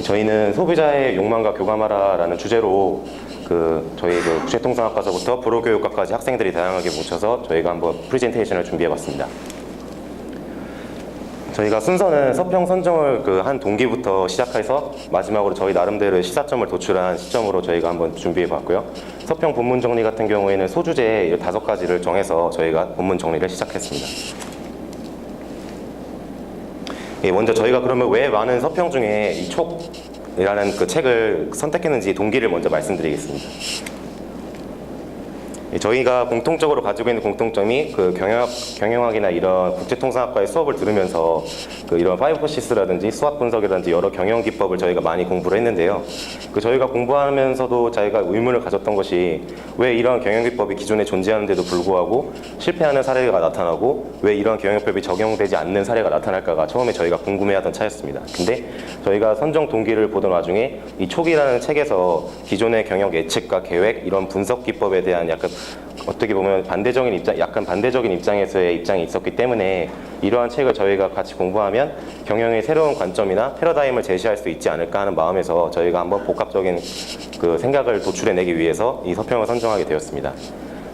저희는 소비자의 욕망과 교감하라라는 주제로 저희 국제통상학과서부터 불어교육과까지 학생들이 다양하게 뭉쳐서 저희가 한번 프레젠테이션을 준비해봤습니다. 저희가 순서는 서평 선정을 한 동기부터 시작해서 마지막으로 저희 나름대로의 시사점을 도출한 시점으로 저희가 한번 준비해봤고요. 서평 본문 정리 같은 경우에는 소주제 5가지를 정해서 저희가 본문 정리를 시작했습니다. 먼저 저희가 그러면 왜 많은 서평 중에 이 촉이라는 책을 선택했는지 동기를 먼저 말씀드리겠습니다. 저희가 공통적으로 가지고 있는 공통점이 경영학이나 이런 국제통상학과의 수업을 들으면서 이런 5포시스라든지 수학 분석이라든지 여러 경영 기법을 저희가 많이 공부를 했는데요. 저희가 공부하면서도 저희가 의문을 가졌던 것이 왜 이런 경영 기법이 기존에 존재하는데도 불구하고 실패하는 사례가 나타나고 왜 이런 경영 기법이 적용되지 않는 사례가 나타날까가 처음에 저희가 궁금해하던 차였습니다. 근데 저희가 선정 동기를 보던 와중에 이 촉이라는 책에서 기존의 경영 예측과 계획 이런 분석 기법에 대한 약간 어떻게 보면 약간 반대적인 입장에서의 입장이 있었기 때문에 이러한 책을 저희가 같이 공부하면 경영의 새로운 관점이나 패러다임을 제시할 수 있지 않을까 하는 마음에서 저희가 한번 복합적인 생각을 도출해내기 위해서 이 서평을 선정하게 되었습니다.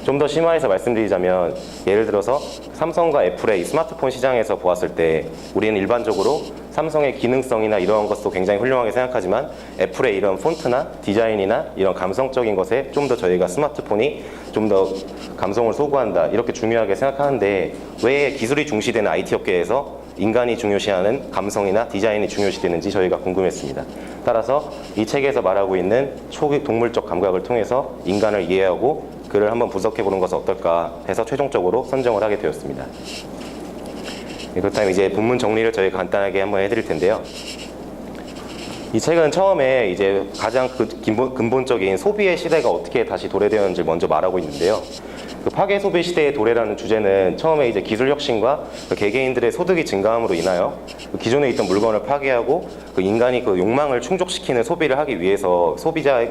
좀 더 심화해서 말씀드리자면 예를 들어서 삼성과 애플의 이 스마트폰 시장에서 보았을 때 우리는 일반적으로 삼성의 기능성이나 이런 것도 굉장히 훌륭하게 생각하지만 애플의 이런 폰트나 디자인이나 이런 감성적인 것에 좀 더 저희가 스마트폰이 좀 더 감성을 소구한다 이렇게 중요하게 생각하는데 왜 기술이 중시되는 IT 업계에서 인간이 중요시하는 감성이나 디자인이 중요시되는지 저희가 궁금했습니다. 따라서 이 책에서 말하고 있는 동물적 감각을 통해서 인간을 이해하고 그를 한번 분석해보는 것은 어떨까 해서 최종적으로 선정을 하게 되었습니다. 그렇다면 이제 본문 정리를 저희 간단하게 한번 해드릴 텐데요. 이 책은 처음에 이제 가장 근본적인 소비의 시대가 어떻게 다시 도래되었는지 먼저 말하고 있는데요. 파괴 소비 시대의 도래라는 주제는 처음에 이제 기술 혁신과 개개인들의 소득이 증가함으로 인하여 기존에 있던 물건을 파괴하고 인간이 욕망을 충족시키는 소비를 하기 위해서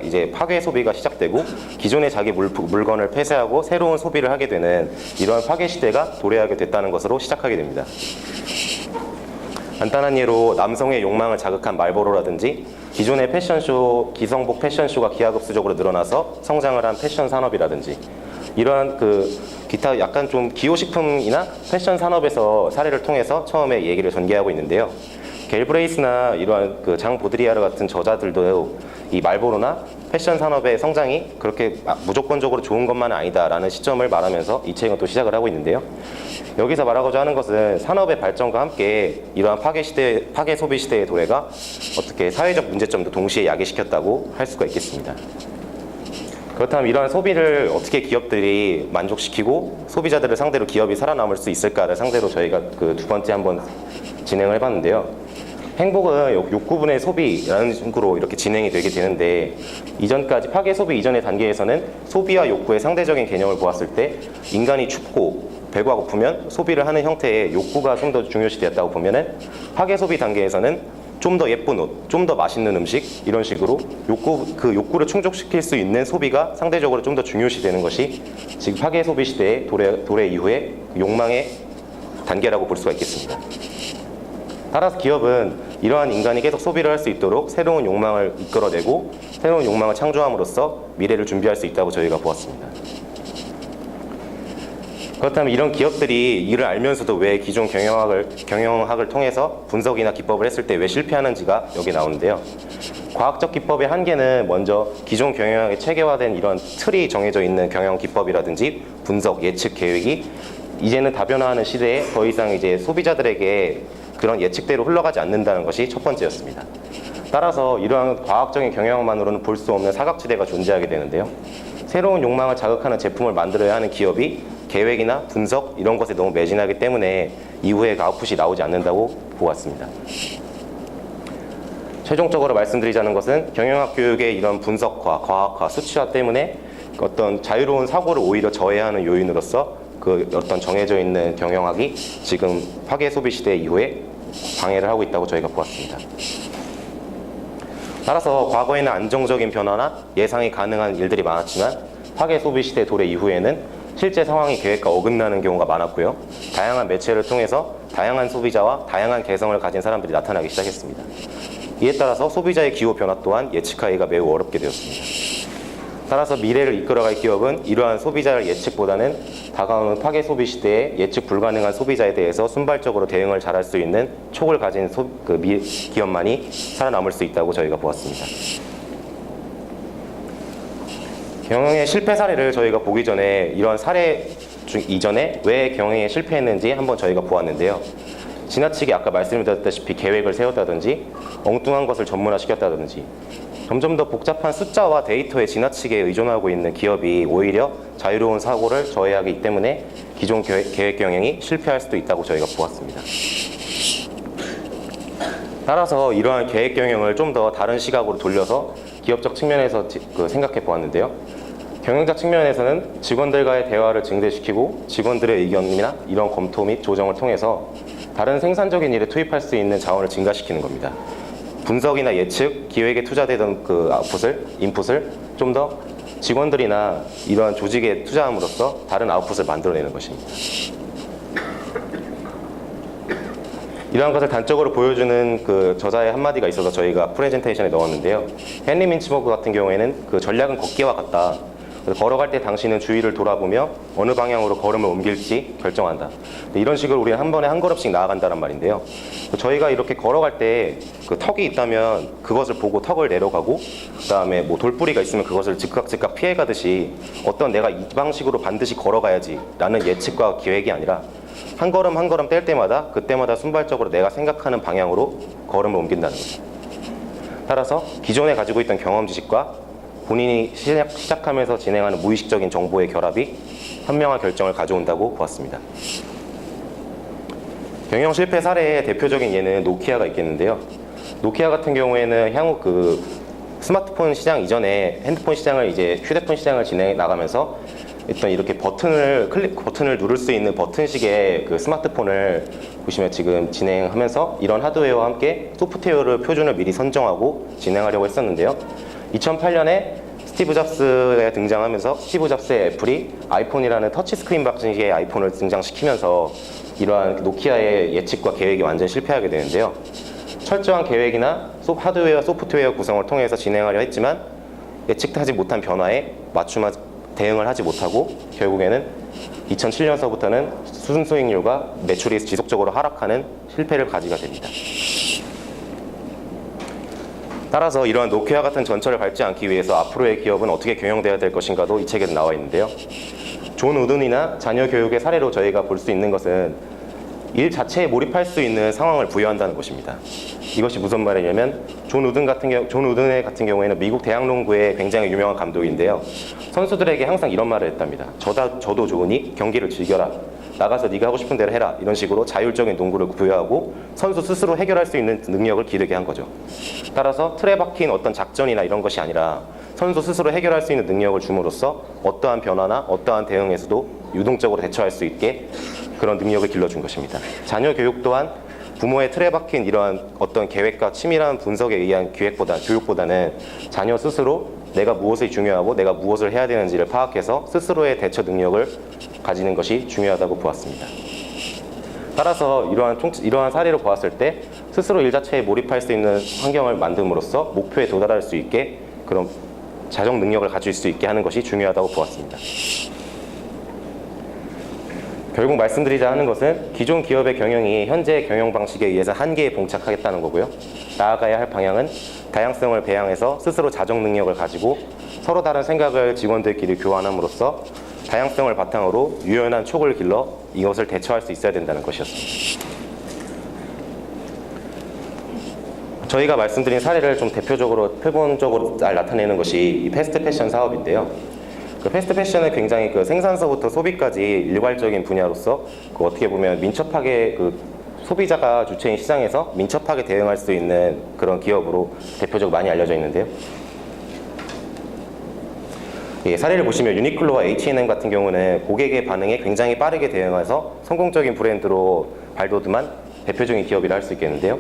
이제 파괴 소비가 시작되고 기존의 자기 물건을 폐쇄하고 새로운 소비를 하게 되는 이러한 파괴 시대가 도래하게 됐다는 것으로 시작하게 됩니다. 간단한 예로 남성의 욕망을 자극한 말보로라든지 기존의 패션쇼, 기성복 패션쇼가 기하급수적으로 늘어나서 성장을 한 패션 산업이라든지 이러한 기타 약간 좀 기호식품이나 패션 산업에서 사례를 통해서 처음에 얘기를 전개하고 있는데요. 갤브레이스나 이러한 장 보드리아르 같은 저자들도 이 말보로나 패션 산업의 성장이 그렇게 무조건적으로 좋은 것만은 아니다라는 시점을 말하면서 이 책은 또 시작을 하고 있는데요. 여기서 말하고자 하는 것은 산업의 발전과 함께 이러한 파괴 소비 시대의 도래가 어떻게 사회적 문제점도 동시에 야기시켰다고 할 수가 있겠습니다. 그렇다면 이러한 소비를 어떻게 기업들이 만족시키고 소비자들을 상대로 기업이 살아남을 수 있을까를 상대로 저희가 두 번째 한번 진행을 해봤는데요. 행복은 욕구분의 소비라는 식으로 이렇게 진행이 되게 되는데 이전까지 파괴 소비 이전의 단계에서는 소비와 욕구의 상대적인 개념을 보았을 때 인간이 춥고 배가 고프면 소비를 하는 형태의 욕구가 좀 더 중요시되었다고 보면은 파괴 소비 단계에서는 좀 더 예쁜 옷, 좀 더 맛있는 음식 이런 식으로 욕구를 충족시킬 수 있는 소비가 상대적으로 좀 더 중요시되는 것이 지금 파괴 소비 시대의 도래 이후의 욕망의 단계라고 볼 수가 있겠습니다. 따라서 기업은 이러한 인간이 계속 소비를 할 수 있도록 새로운 욕망을 이끌어내고 새로운 욕망을 창조함으로써 미래를 준비할 수 있다고 저희가 보았습니다. 그렇다면 이런 기업들이 이를 알면서도 왜 기존 경영학을 통해서 분석이나 기법을 했을 때 왜 실패하는지가 여기 나오는데요. 과학적 기법의 한계는 먼저 기존 경영학에 체계화된 이런 틀이 정해져 있는 경영 기법이라든지 분석, 예측, 계획이 이제는 다변화하는 시대에 더 이상 이제 소비자들에게 그런 예측대로 흘러가지 않는다는 것이 첫 번째였습니다. 따라서 이러한 과학적인 경영만으로는 볼 수 없는 사각지대가 존재하게 되는데요. 새로운 욕망을 자극하는 제품을 만들어야 하는 기업이 계획이나 분석 이런 것에 너무 매진하기 때문에 이후에 아웃풋이 나오지 않는다고 보았습니다. 최종적으로 말씀드리자는 것은 경영학 교육의 이런 분석화, 과학화, 수치화 때문에 어떤 자유로운 사고를 오히려 저해하는 요인으로서 어떤 정해져 있는 경영학이 지금 파괴 소비 시대 이후에 방해를 하고 있다고 저희가 보았습니다. 따라서 과거에는 안정적인 변화나 예상이 가능한 일들이 많았지만 파괴 소비 시대 도래 이후에는 실제 상황이 계획과 어긋나는 경우가 많았고요. 다양한 매체를 통해서 다양한 소비자와 다양한 개성을 가진 사람들이 나타나기 시작했습니다. 이에 따라서 소비자의 기호 변화 또한 예측하기가 매우 어렵게 되었습니다. 따라서 미래를 이끌어갈 기업은 이러한 소비자의 예측보다는 다가오는 파괴 소비 시대에 예측 불가능한 소비자에 대해서 순발적으로 대응을 잘할 수 있는 촉을 가진 기업만이 살아남을 수 있다고 저희가 보았습니다. 경영의 실패 사례를 저희가 보기 전에 이러한 사례 이전에 왜 경영에 실패했는지 한번 저희가 보았는데요. 지나치게 아까 말씀드렸다시피 계획을 세웠다든지 엉뚱한 것을 전문화시켰다든지 점점 더 복잡한 숫자와 데이터에 지나치게 의존하고 있는 기업이 오히려 자유로운 사고를 저해하기 때문에 기존 계획 경영이 실패할 수도 있다고 저희가 보았습니다. 따라서 이러한 계획 경영을 좀 더 다른 시각으로 돌려서 기업적 측면에서 생각해 보았는데요. 경영자 측면에서는 직원들과의 대화를 증대시키고 직원들의 의견이나 이런 검토 및 조정을 통해서 다른 생산적인 일에 투입할 수 있는 자원을 증가시키는 겁니다. 분석이나 예측, 기획에 투자되던 인풋을 좀 더 직원들이나 이러한 조직에 투자함으로써 다른 아웃풋을 만들어내는 것입니다. 이러한 것을 단적으로 보여주는 저자의 한마디가 있어서 저희가 프레젠테이션에 넣었는데요. 헨리 민츠버그 같은 경우에는 전략은 걷기와 같다. 걸어갈 때 당신은 주위를 돌아보며 어느 방향으로 걸음을 옮길지 결정한다. 이런 식으로 우리는 한 번에 한 걸음씩 나아간다는 말인데요. 저희가 이렇게 걸어갈 때 턱이 있다면 그것을 보고 턱을 내려가고, 그 다음에 돌뿌리가 있으면 그것을 즉각 피해가듯이 어떤 내가 이 방식으로 반드시 걸어가야지 라는 예측과 기획이 아니라 한 걸음 한 걸음 뗄 때마다 그때마다 순발적으로 내가 생각하는 방향으로 걸음을 옮긴다는 거죠. 따라서 기존에 가지고 있던 경험 지식과 본인이 시작하면서 진행하는 무의식적인 정보의 결합이 현명한 결정을 가져온다고 보았습니다. 경영 실패 사례의 대표적인 예는 노키아가 있겠는데요. 노키아 같은 경우에는 향후 스마트폰 시장 이전에 핸드폰 시장을 이제 휴대폰 시장을 진행해 나가면서 일단 이렇게 버튼을 누를 수 있는 버튼식의 스마트폰을 보시면 지금 진행하면서 이런 하드웨어와 함께 소프트웨어를 표준을 미리 선정하고 진행하려고 했었는데요. 2008년에 스티브 잡스가 등장하면서 스티브 잡스의 애플이 아이폰이라는 터치스크린 방식의 아이폰을 등장시키면서 이러한 노키아의 예측과 계획이 완전히 실패하게 되는데요. 철저한 계획이나 하드웨어, 소프트웨어 구성을 통해서 진행하려 했지만 예측하지 못한 변화에 대응을 하지 못하고 결국에는 2007년서부터는 수준 수익률과 매출이 지속적으로 하락하는 실패를 가지게 됩니다. 따라서 이러한 노키아 같은 전철을 밟지 않기 위해서 앞으로의 기업은 어떻게 경영되어야 될 것인가도 이 책에는 나와 있는데요. 존 우든이나 자녀 교육의 사례로 저희가 볼 수 있는 것은 일 자체에 몰입할 수 있는 상황을 부여한다는 것입니다. 이것이 무슨 말이냐면 존 우든 같은 경우에는 미국 대학 농구의 굉장히 유명한 감독인데요. 선수들에게 항상 이런 말을 했답니다. 저도 좋으니 경기를 즐겨라. 나가서 네가 하고 싶은 대로 해라. 이런 식으로 자율적인 농구를 부여하고 선수 스스로 해결할 수 있는 능력을 기르게 한 거죠. 따라서 틀에 박힌 어떤 작전이나 이런 것이 아니라 선수 스스로 해결할 수 있는 능력을 줌으로써 어떠한 변화나 어떠한 대응에서도 유동적으로 대처할 수 있게 그런 능력을 길러준 것입니다. 자녀 교육 또한 부모의 틀에 박힌 이러한 어떤 계획과 치밀한 분석에 의한 교육보다는 자녀 스스로 내가 무엇이 중요하고 내가 무엇을 해야 되는지를 파악해서 스스로의 대처 능력을 가지는 것이 중요하다고 보았습니다. 따라서 이러한 사례를 보았을 때 스스로 일 자체에 몰입할 수 있는 환경을 만듦으로써 목표에 도달할 수 있게 그런 자정 능력을 가질 수 있게 하는 것이 중요하다고 보았습니다. 결국 말씀드리자 하는 것은 기존 기업의 경영이 현재 경영 방식에 의해서 한계에 봉착하겠다는 거고요. 나아가야 할 방향은 다양성을 배양해서 스스로 자정 능력을 가지고 서로 다른 생각을 직원들끼리 교환함으로써 다양성을 바탕으로 유연한 촉을 길러 이것을 대처할 수 있어야 된다는 것이었습니다. 저희가 말씀드린 사례를 좀 대표적으로 표본적으로 잘 나타내는 것이 이 패스트 패션 사업인데요. 패스트 패션은 굉장히 생산서부터 소비까지 일괄적인 분야로서 어떻게 보면 민첩하게 소비자가 주체인 시장에서 민첩하게 대응할 수 있는 그런 기업으로 대표적으로 많이 알려져 있는데요. 사례를 보시면 유니클로와 H&M 같은 경우는 고객의 반응에 굉장히 빠르게 대응해서 성공적인 브랜드로 발돋움한 대표적인 기업이라 할 수 있겠는데요.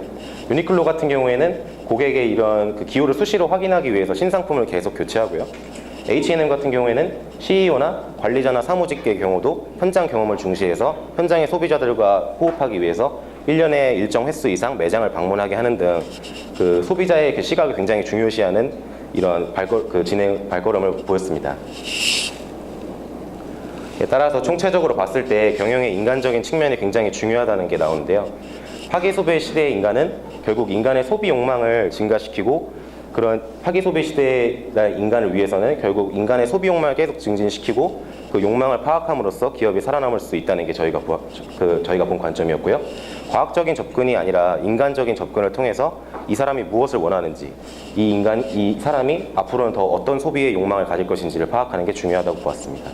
유니클로 같은 경우에는 고객의 이런 기호를 수시로 확인하기 위해서 신상품을 계속 교체하고요. H&M 같은 경우에는 CEO나 관리자나 사무직의 경우도 현장 경험을 중시해서 현장의 소비자들과 호흡하기 위해서 1년에 일정 횟수 이상 매장을 방문하게 하는 등 그 소비자의 그 시각을 굉장히 중요시하는 이런 발걸음을 보였습니다. 따라서 총체적으로 봤을 때 경영의 인간적인 측면이 굉장히 중요하다는 게 나오는데요. 파기 소비 시대의 인간은 결국 인간의 소비 욕망을 증가시키고, 그런 파기 소비 시대의 인간을 위해서는 결국 인간의 소비 욕망을 계속 증진시키고 그 욕망을 파악함으로써 기업이 살아남을 수 있다는 게 저희가 본 관점이었고요. 과학적인 접근이 아니라 인간적인 접근을 통해서 이 사람이 무엇을 원하는지, 이 사람이 앞으로는 더 어떤 소비의 욕망을 가질 것인지를 파악하는 게 중요하다고 보았습니다.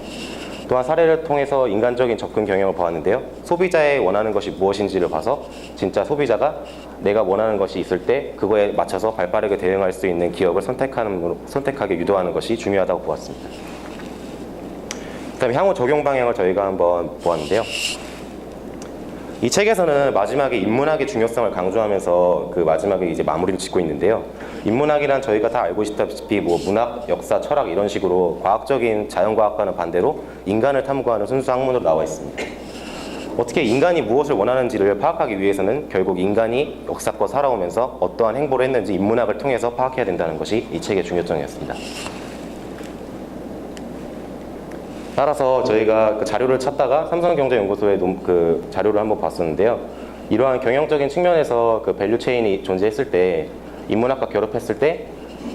또한 사례를 통해서 인간적인 접근 경영을 보았는데요. 소비자의 원하는 것이 무엇인지를 봐서 진짜 소비자가 내가 원하는 것이 있을 때 그거에 맞춰서 발빠르게 대응할 수 있는 기업을 선택하게 유도하는 것이 중요하다고 보았습니다. 그다음에 향후 적용 방향을 저희가 한번 보았는데요. 이 책에서는 마지막에 인문학의 중요성을 강조하면서 그 마지막에 이제 마무리를 짓고 있는데요. 인문학이란 저희가 다 알고 있다시피 뭐 문학, 역사, 철학 이런 식으로 과학적인 자연과학과는 반대로 인간을 탐구하는 순수 학문으로 나와 있습니다. 어떻게 인간이 무엇을 원하는지를 파악하기 위해서는 결국 인간이 역사껏 살아오면서 어떠한 행보를 했는지 인문학을 통해서 파악해야 된다는 것이 이 책의 중요점이었습니다. 따라서 저희가 그 자료를 찾다가 삼성경제연구소의 그 자료를 한번 봤었는데요. 이러한 경영적인 측면에서 그 밸류체인이 존재했을 때, 인문학과 결합했을 때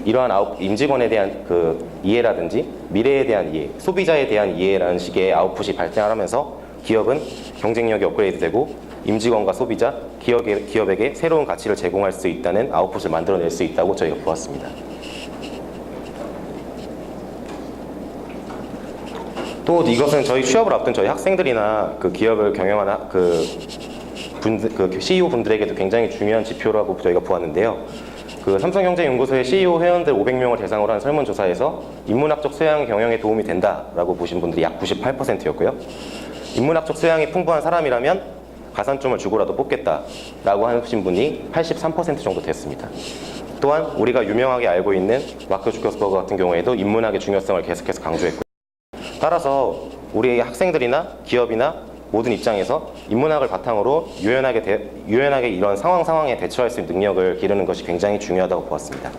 이러한 임직원에 대한 그 이해라든지 미래에 대한 이해, 소비자에 대한 이해라는 식의 아웃풋이 발생하면서 기업은 경쟁력이 업그레이드되고 임직원과 소비자, 기업에게 새로운 가치를 제공할 수 있다는 아웃풋을 만들어낼 수 있다고 저희가 보았습니다. 또 이것은 저희 취업을 앞둔 저희 학생들이나 그 기업을 경영하는 그 CEO 분들에게도 굉장히 중요한 지표라고 저희가 보았는데요. 그 삼성경제연구소의 CEO 회원들 500명을 대상으로 한 설문조사에서 인문학적 소양 경영에 도움이 된다라고 보신 분들이 약 98%였고요. 인문학적 소양이 풍부한 사람이라면 가산점을 주고라도 뽑겠다라고 하신 분이 83% 정도 됐습니다. 또한 우리가 유명하게 알고 있는 마크 주커스버그 같은 경우에도 인문학의 중요성을 계속해서 강조했고, 따라서 우리 학생들이나 기업이나 모든 입장에서 인문학을 바탕으로 유연하게 이런 상황에 대처할 수 있는 능력을 기르는 것이 굉장히 중요하다고 보았습니다.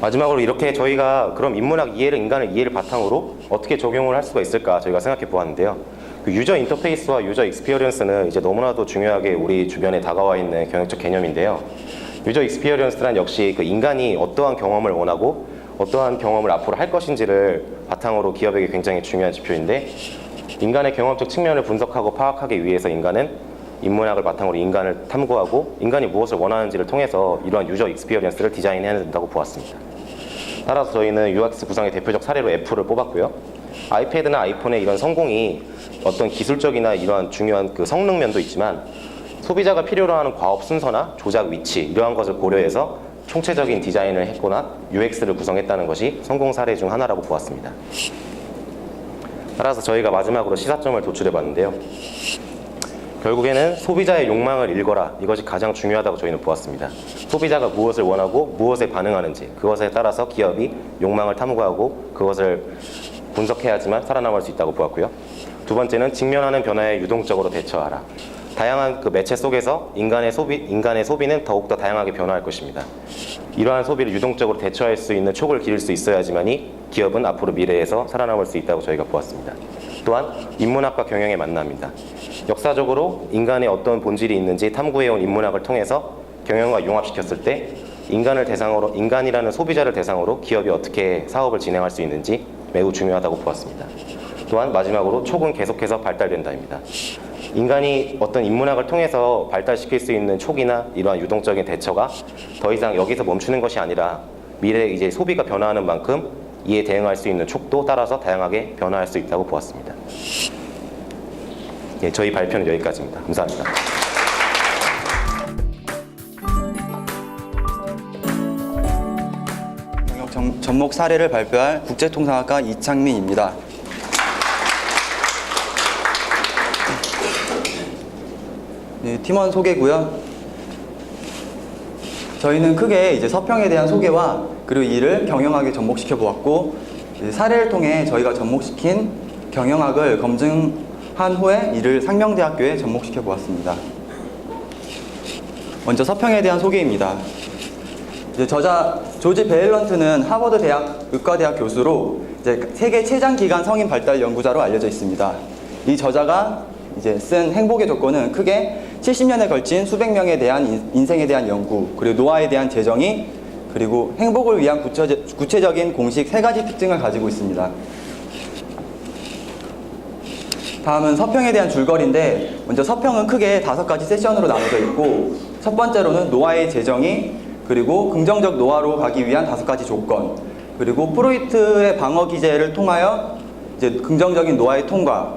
마지막으로 이렇게 저희가 그럼 인간의 이해를 바탕으로 어떻게 적용을 할 수가 있을까 저희가 생각해 보았는데요. 그 유저 인터페이스와 유저 익스피리언스는 이제 너무나도 중요하게 우리 주변에 다가와 있는 경영적 개념인데요. 유저 익스피리언스란 역시 그 인간이 어떠한 경험을 원하고 어떠한 경험을 앞으로 할 것인지를 바탕으로 기업에게 굉장히 중요한 지표인데, 인간의 경험적 측면을 분석하고 파악하기 위해서 인간은 인문학을 바탕으로 인간을 탐구하고 인간이 무엇을 원하는지를 통해서 이러한 유저 익스피리언스를 디자인해야 된다고 보았습니다. 따라서 저희는 UX 구성의 대표적 사례로 애플을 뽑았고요. 아이패드나 아이폰의 이런 성공이 어떤 기술적이나 이러한 중요한 그 성능 면도 있지만 소비자가 필요로 하는 과업 순서나 조작 위치 이러한 것을 고려해서 총체적인 디자인을 했거나 UX를 구성했다는 것이 성공 사례 중 하나라고 보았습니다. 따라서 저희가 마지막으로 시사점을 도출해 봤는데요. 결국에는 소비자의 욕망을 읽어라, 이것이 가장 중요하다고 저희는 보았습니다. 소비자가 무엇을 원하고 무엇에 반응하는지, 그것에 따라서 기업이 욕망을 탐구하고 그것을 분석해야지만 살아남을 수 있다고 보았고요. 두 번째는 직면하는 변화에 유동적으로 대처하라. 다양한 그 매체 속에서 인간의 소비는 더욱더 다양하게 변화할 것입니다. 이러한 소비를 유동적으로 대처할 수 있는 촉을 기를 수 있어야지만이 기업은 앞으로 미래에서 살아남을 수 있다고 저희가 보았습니다. 또한 인문학과 경영의 만남입니다. 역사적으로 인간의 어떤 본질이 있는지 탐구해온 인문학을 통해서 경영과 융합시켰을 때 인간이라는 소비자를 대상으로 기업이 어떻게 사업을 진행할 수 있는지 매우 중요하다고 보았습니다. 또한 마지막으로 촉은 계속해서 발달된다입니다. 인간이 어떤 인문학을 통해서 발달시킬 수 있는 촉이나 이러한 유동적인 대처가 더 이상 여기서 멈추는 것이 아니라 미래에 이제 소비가 변화하는 만큼 이에 대응할 수 있는 촉도 따라서 다양하게 변화할 수 있다고 보았습니다. 예, 저희 발표는 여기까지입니다. 감사합니다. 경영 접목 사례를 발표할 국제통상학과 이창민입니다. 네, 팀원 소개고요. 저희는 크게 이제 서평에 대한 소개와 그리고 이를 경영학에 접목시켜 보았고, 사례를 통해 저희가 접목시킨 경영학을 검증 한 후에 이를 상명대학교에 접목시켜 보았습니다. 먼저 서평에 대한 소개입니다. 이제 저자 조지 베일런트는 하버드 대학 의과대학 교수로 이제 세계 최장 기간 성인 발달 연구자로 알려져 있습니다. 이 저자가 이제 쓴 행복의 조건은 크게 70년에 걸친 수백 명에 대한 인생에 대한 연구, 그리고 노화에 대한 재정의, 그리고 행복을 위한 구체적인 공식 3가지 특징을 가지고 있습니다. 다음은 서평에 대한 줄거리인데, 먼저 서평은 크게 5가지 세션으로 나눠져 있고, 첫 번째로는 노화의 재정의, 그리고 긍정적 노화로 가기 위한 5가지 조건, 그리고 프로이트의 방어 기제를 통하여 이제 긍정적인 노화의 통과,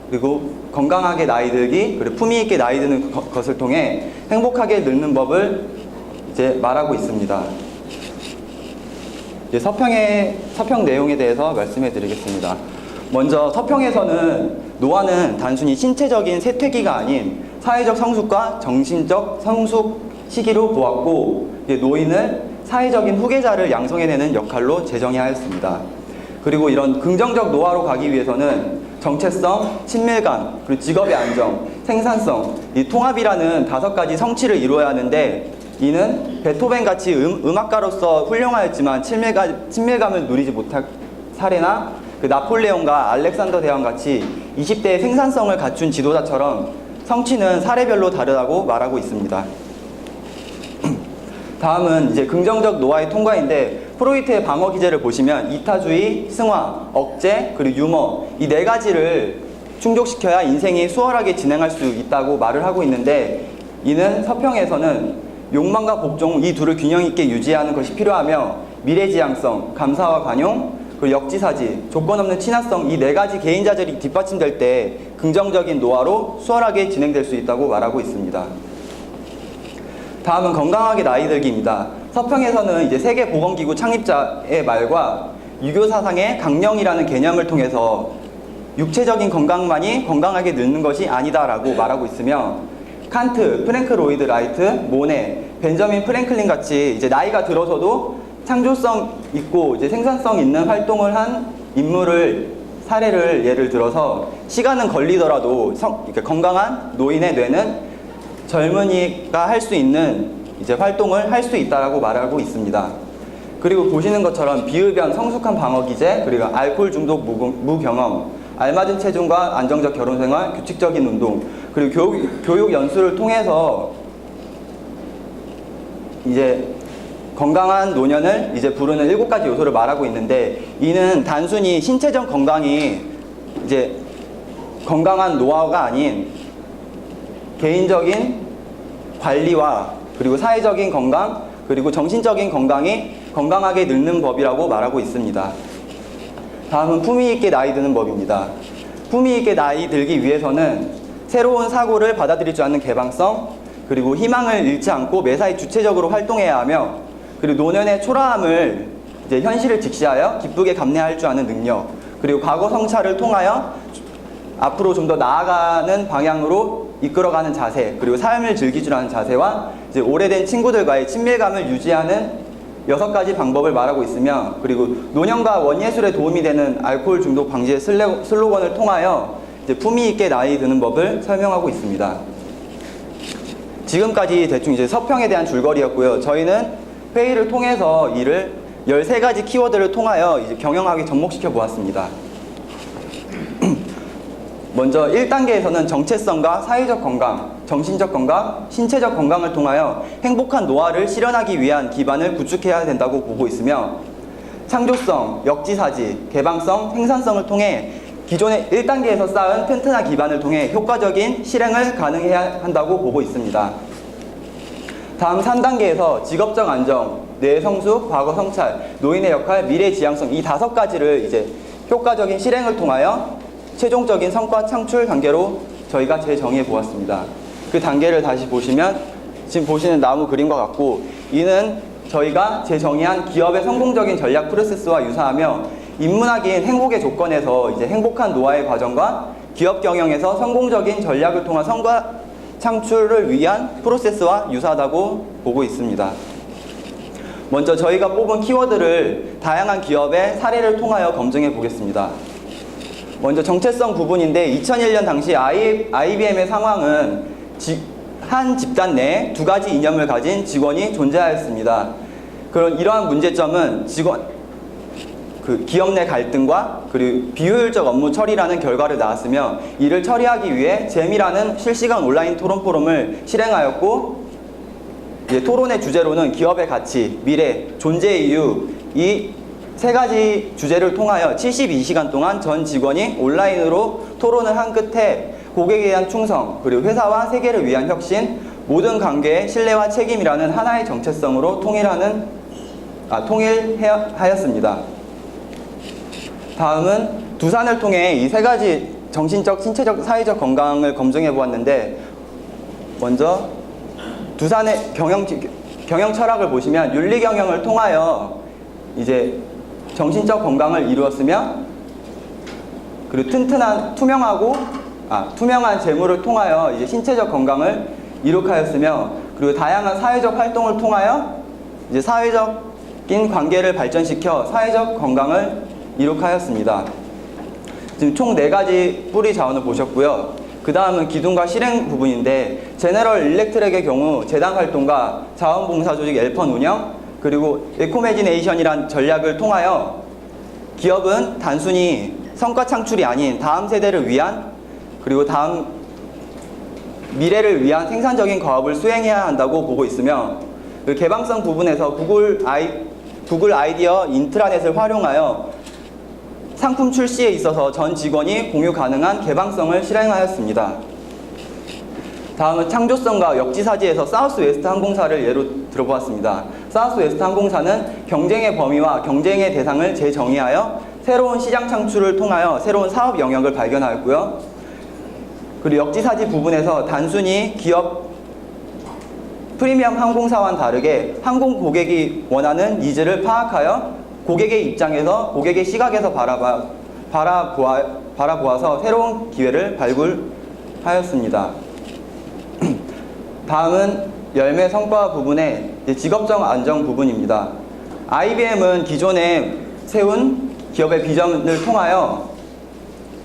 그리고 건강하게 나이 들기, 그리고 품위 있게 나이 드는 것을 통해 행복하게 늙는 법을 이제 말하고 있습니다. 이제 서평 내용에 대해서 말씀해 드리겠습니다. 먼저 서평에서는 노화는 단순히 신체적인 쇠퇴기가 아닌 사회적 성숙과 정신적 성숙 시기로 보았고, 노인을 사회적인 후계자를 양성해내는 역할로 재정의하였습니다. 그리고 이런 긍정적 노화로 가기 위해서는 정체성, 친밀감, 그리고 직업의 안정, 생산성, 이 통합이라는 5가지 성취를 이루어야 하는데, 이는 베토벤같이 음악가로서 훌륭하였지만 친밀감을 누리지 못할 사례나 나폴레옹과 알렉산더 대왕같이 20대의 생산성을 갖춘 지도자처럼 성취는 사례별로 다르다고 말하고 있습니다. 다음은 이제 긍정적 노화의 통과인데, 프로이트의 방어 기제를 보시면 이타주의, 승화, 억제, 그리고 유머, 이 4가지를 충족시켜야 인생이 수월하게 진행할 수 있다고 말을 하고 있는데, 이는 서평에서는 욕망과 복종 이 둘을 균형 있게 유지하는 것이 필요하며, 미래지향성, 감사와 관용, 그리고 역지사지, 조건 없는 친화성 이 4가지 개인 자질이 뒷받침될 때 긍정적인 노화로 수월하게 진행될 수 있다고 말하고 있습니다. 다음은 건강하게 나이 들기입니다. 서평에서는 이제 세계보건기구 창립자의 말과 유교 사상의 강령이라는 개념을 통해서 육체적인 건강만이 건강하게 늙는 것이 아니다라고 말하고 있으며, 칸트, 프랭크 로이드 라이트, 모네, 벤저민 프랭클린 같이 이제 나이가 들어서도 창조성 있고 이제 생산성 있는 활동을 한 인물을 사례를 예를 들어서 시간은 걸리더라도 건강한 노인의 뇌는 젊은이가 할 수 있는 이제 활동을 할 수 있다라고 말하고 있습니다. 그리고 보시는 것처럼 비흡연, 성숙한 방어 기제, 그리고 알코올 중독 무경험, 알맞은 체중과 안정적 결혼 생활, 규칙적인 운동, 그리고 교육 연수를 통해서 이제 건강한 노년을 이제 부르는 7가지 요소를 말하고 있는데, 이는 단순히 신체적 건강이 이제 건강한 노화가 아닌 개인적인 관리와 그리고 사회적인 건강, 그리고 정신적인 건강이 건강하게 늙는 법이라고 말하고 있습니다. 다음은 품위 있게 나이 드는 법입니다. 품위 있게 나이 들기 위해서는 새로운 사고를 받아들일 줄 아는 개방성, 그리고 희망을 잃지 않고 매사에 주체적으로 활동해야 하며, 그리고 노년의 초라함을 이제 현실을 직시하여 기쁘게 감내할 줄 아는 능력, 그리고 과거 성찰을 통하여 앞으로 좀 더 나아가는 방향으로 이끌어가는 자세, 그리고 삶을 즐길 줄 아는 자세와 이제 오래된 친구들과의 친밀감을 유지하는 6가지 방법을 말하고 있으며, 그리고 노년과 원예술에 도움이 되는 알코올 중독 방지의 슬로건을 통하여 이제 품위 있게 나이 드는 법을 설명하고 있습니다. 지금까지 대충 이제 서평에 대한 줄거리였고요. 저희는 회의를 통해서 이를 13가지 키워드를 통하여 이제 경영학에 접목시켜 보았습니다. 먼저 1단계에서는 정체성과 사회적 건강, 정신적 건강, 신체적 건강을 통하여 행복한 노화를 실현하기 위한 기반을 구축해야 된다고 보고 있으며, 창조성, 역지사지, 개방성, 생산성을 통해 기존의 1단계에서 쌓은 튼튼한 기반을 통해 효과적인 실행을 가능해야 한다고 보고 있습니다. 다음 3단계에서 직업적 안정, 뇌 성숙, 과거 성찰, 노인의 역할, 미래 지향성 이 5가지를 이제 효과적인 실행을 통하여 최종적인 성과 창출 단계로 저희가 재정의해 보았습니다. 그 단계를 다시 보시면 지금 보시는 나무 그림과 같고, 이는 저희가 재정의한 기업의 성공적인 전략 프로세스와 유사하며, 인문학인 행복의 조건에서 이제 행복한 노화의 과정과 기업 경영에서 성공적인 전략을 통한 성과 창출을 위한 프로세스와 유사하다고 보고 있습니다. 먼저 저희가 뽑은 키워드를 다양한 기업의 사례를 통하여 검증해 보겠습니다. 먼저 정체성 부분인데 2001년 당시 IBM의 상황은 한 집단 내에 두 가지 이념을 가진 직원이 존재하였습니다. 이러한 문제점은 기업 내 갈등과 그리고 비효율적 업무 처리라는 결과를 낳았으며, 이를 처리하기 위해 잼이라는 실시간 온라인 토론 포럼을 실행하였고, 토론의 주제로는 기업의 가치, 미래, 존재 이유, 이 세 가지 주제를 통하여 72시간 동안 전 직원이 온라인으로 토론을 한 끝에 고객에 대한 충성, 그리고 회사와 세계를 위한 혁신, 모든 관계의 신뢰와 책임이라는 하나의 정체성으로 통일하였습니다. 다음은 두산을 통해 이 세 가지 정신적, 신체적, 사회적 건강을 검증해 보았는데, 먼저 두산의 경영 철학을 보시면 윤리 경영을 통하여 이제 정신적 건강을 이루었으며, 그리고 투명한 재무를 통하여 이제 신체적 건강을 이룩하였으며, 그리고 다양한 사회적 활동을 통하여 이제 사회적인 관계를 발전시켜 사회적 건강을 이룩하였습니다. 지금 총 4가지 뿌리 자원을 보셨고요. 그 다음은 기둥과 실행 부분인데, 제너럴 일렉트릭의 경우 재단 활동과 자원봉사 조직 엘펀 운영, 그리고 에코매지네이션이란 전략을 통하여 기업은 단순히 성과 창출이 아닌 다음 세대를 위한, 그리고 다음 미래를 위한 생산적인 과업을 수행해야 한다고 보고 있으며, 그 개방성 부분에서 구글 아이디어 인트라넷을 활용하여 상품 출시에 있어서 전 직원이 공유 가능한 개방성을 실행하였습니다. 다음은 창조성과 역지사지에서 사우스웨스트 항공사를 예로 들어보았습니다. 사우스웨스트 항공사는 경쟁의 범위와 경쟁의 대상을 재정의하여 새로운 시장 창출을 통하여 새로운 사업 영역을 발견하였고요. 그리고 역지사지 부분에서 단순히 기업 프리미엄 항공사와는 다르게 항공 고객이 원하는 니즈를 파악하여 고객의 입장에서, 고객의 시각에서 바라보아서 새로운 기회를 발굴하였습니다. 다음은 열매 성과 부분의 직업적 안정 부분입니다. IBM은 기존에 세운 기업의 비전을 통하여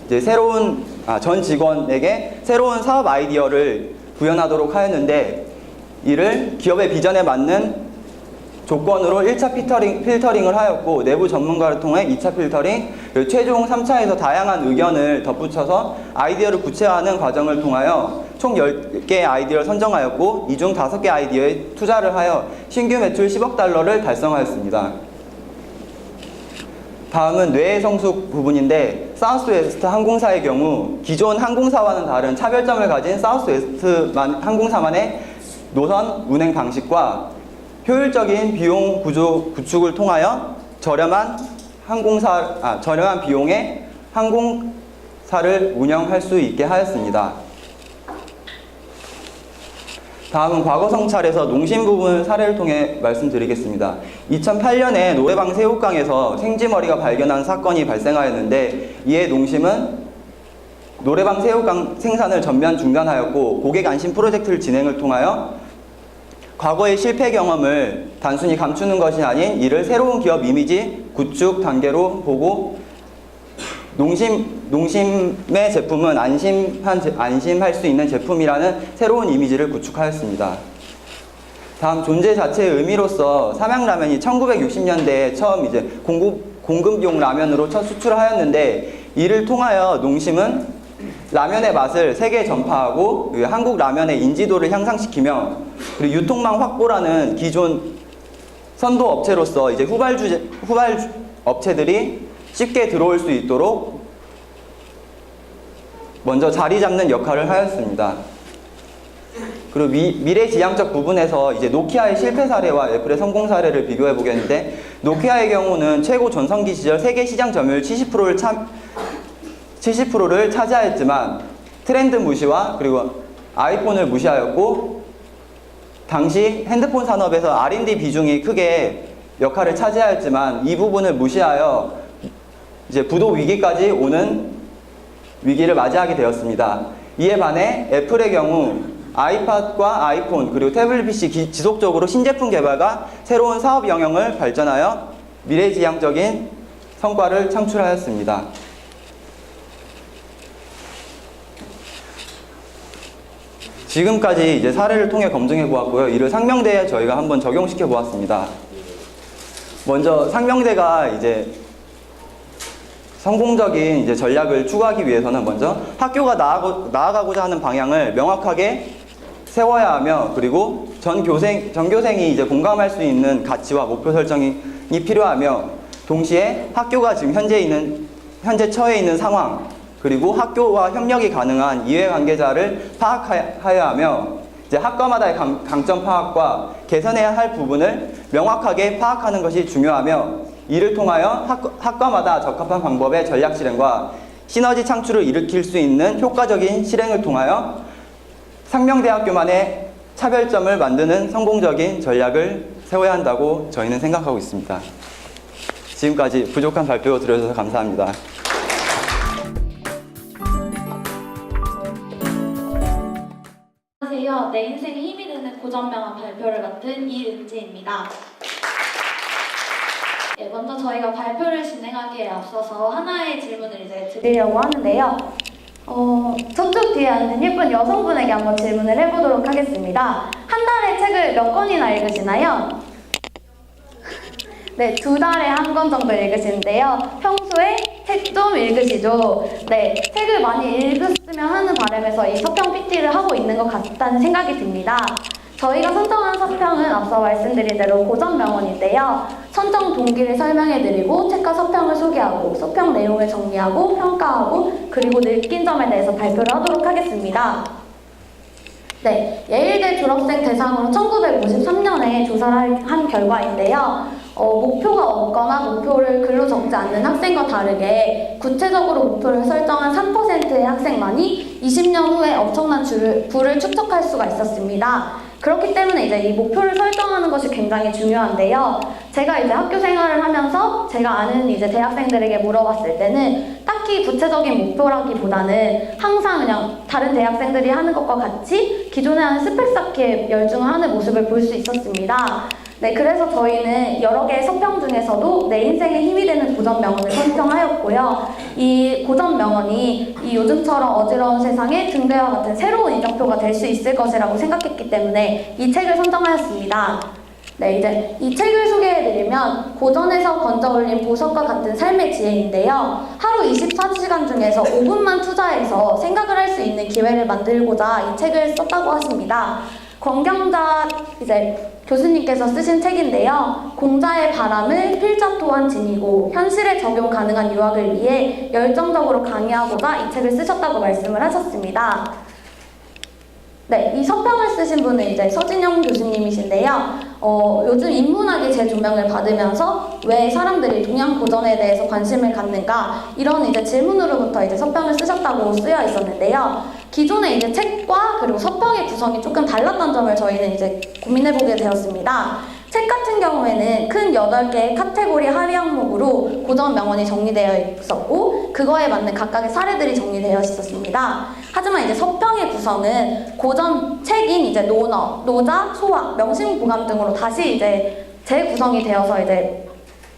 이제 전 직원에게 새로운 사업 아이디어를 구현하도록 하였는데, 이를 기업의 비전에 맞는 조건으로 1차 필터링을 하였고, 내부 전문가를 통해 2차 필터링, 그리고 최종 3차에서 다양한 의견을 덧붙여서 아이디어를 구체화하는 과정을 통하여 총 10개의 아이디어를 선정하였고, 이 중 5개 아이디어에 투자를 하여 신규 매출 10억 달러를 달성하였습니다. 다음은 뇌의 성숙 부분인데, 사우스웨스트 항공사의 경우 기존 항공사와는 다른 차별점을 가진 사우스웨스트 항공사만의 노선 운행 방식과 효율적인 비용 구축을 통하여 저렴한 비용의 항공사를 운영할 수 있게 하였습니다. 다음은 과거 성찰에서 농심 부분 사례를 통해 말씀드리겠습니다. 2008년에 노래방 새우깡에서 생쥐머리가 발견한 사건이 발생하였는데, 이에 농심은 노래방 새우깡 생산을 전면 중단하였고, 고객 안심 프로젝트를 진행을 통하여 과거의 실패 경험을 단순히 감추는 것이 아닌 이를 새로운 기업 이미지 구축 단계로 보고, 농심의 제품은 안심할 수 있는 제품이라는 새로운 이미지를 구축하였습니다. 다음 존재 자체의 의미로서 삼양라면이 1960년대에 처음 이제 공급용 라면으로 첫 수출하였는데, 이를 통하여 농심은 라면의 맛을 세계에 전파하고 한국 라면의 인지도를 향상시키며, 그리고 유통망 확보라는 기존 선도 업체로서 이제 후발 업체들이 쉽게 들어올 수 있도록 먼저 자리 잡는 역할을 하였습니다. 그리고 미래지향적 부분에서 이제 노키아의 실패 사례와 애플의 성공 사례를 비교해 보겠는데, 노키아의 경우는 최고 전성기 시절 세계 시장 점유율 70%를 차지하였지만 트렌드 무시와 그리고 아이폰을 무시하였고, 당시 핸드폰 산업에서 R&D 비중이 크게 역할을 차지하였지만 이 부분을 무시하여 이제 부도 위기까지 오는 위기를 맞이하게 되었습니다. 이에 반해 애플의 경우 아이팟과 아이폰 그리고 태블릿 PC 지속적으로 신제품 개발과 새로운 사업 영역을 발전하여 미래지향적인 성과를 창출하였습니다. 지금까지 이제 사례를 통해 검증해 보았고요. 이를 상명대에 저희가 한번 적용시켜 보았습니다. 먼저 상명대가 이제 성공적인 이제 전략을 추구하기 위해서는 먼저 학교가 나아가고자 하는 방향을 명확하게 세워야 하며, 그리고 전교생이 이제 공감할 수 있는 가치와 목표 설정이 필요하며, 동시에 학교가 지금 현재 처해 있는 상황, 그리고 학교와 협력이 가능한 이해관계자를 파악하여야 하며, 이제 학과마다의 강점 파악과 개선해야 할 부분을 명확하게 파악하는 것이 중요하며, 이를 통하여 학과마다 적합한 방법의 전략 실행과 시너지 창출을 일으킬 수 있는 효과적인 실행을 통하여 상명대학교만의 차별점을 만드는 성공적인 전략을 세워야 한다고 저희는 생각하고 있습니다. 지금까지 부족한 발표 들어주셔서 감사합니다. 안녕하세요. 내 인생에 힘이 되는 고전명언 발표를 맡은 이은지입니다. 네, 먼저 저희가 발표를 진행하기에 앞서서 하나의 질문을 이제 드리려고 하는데요. 저쪽 뒤에 앉은 예쁜 여성분에게 한번 질문을 해보도록 하겠습니다. 한 달에 책을 몇 권이나 읽으시나요? 네, 2달에 한 권 정도 읽으시는데요. 평소에 책 좀 읽으시죠? 네, 책을 많이 읽었으면 하는 바람에서 이 서평 PT를 하고 있는 것 같다는 생각이 듭니다. 저희가 선정한 서평은 앞서 말씀드린 대로 고전명언인데요. 선정 동기를 설명해드리고 책과 서평을 소개하고 서평 내용을 정리하고 평가하고 그리고 느낀 점에 대해서 발표를 하도록 하겠습니다. 네, 예일대 졸업생 대상으로 1953년에 조사를 한 결과인데요. 목표가 없거나 목표를 글로 적지 않는 학생과 다르게 구체적으로 목표를 설정한 3%의 학생만이 20년 후에 엄청난 부를 축적할 수가 있었습니다. 그렇기 때문에 이제 이 목표를 설정하는 것이 굉장히 중요한데요. 제가 이제 학교 생활을 하면서 제가 아는 이제 대학생들에게 물어봤을 때는 딱히 구체적인 목표라기보다는 항상 그냥 다른 대학생들이 하는 것과 같이 기존에 하는 스펙 쌓기에 열중을 하는 모습을 볼 수 있었습니다. 네, 그래서 저희는 여러 개의 서평 중에서도 내 인생에 힘이 되는 고전명언을 선정하였고요. 이 고전명언이 이 요즘처럼 어지러운 세상에 등대와 같은 새로운 이정표가 될 수 있을 것이라고 생각했기 때문에 이 책을 선정하였습니다. 네, 이제 이 책을 소개해드리면 고전에서 건져 올린 보석과 같은 삶의 지혜인데요. 하루 24시간 중에서 5분만 투자해서 생각을 할 수 있는 기회를 만들고자 이 책을 썼다고 하십니다. 권경자 이제 교수님께서 쓰신 책인데요. 공자의 바람을 필자 또한 지니고 현실에 적용 가능한 유학을 위해 열정적으로 강의하고자 이 책을 쓰셨다고 말씀을 하셨습니다. 네, 이 서평을 쓰신 분은 이제 서진영 교수님이신데요. 요즘 인문학이 재조명을 받으면서 왜 사람들이 동양 고전에 대해서 관심을 갖는가 이런 이제 질문으로부터 이제 서평을 쓰셨다고 쓰여 있었는데요. 기존의 이제 책과 그리고 서평의 구성이 조금 달랐던 점을 저희는 이제 고민해보게 되었습니다. 책 같은 경우에는 큰 8개의 카테고리 하위 항목으로 고전 명언이 정리되어 있었고 그거에 맞는 각각의 사례들이 정리되어 있었습니다. 하지만 이제 서평의 구성은 고전 책인 이제 논어, 노자, 소학, 명심보감 등으로 다시 이제 재구성이 되어서 이제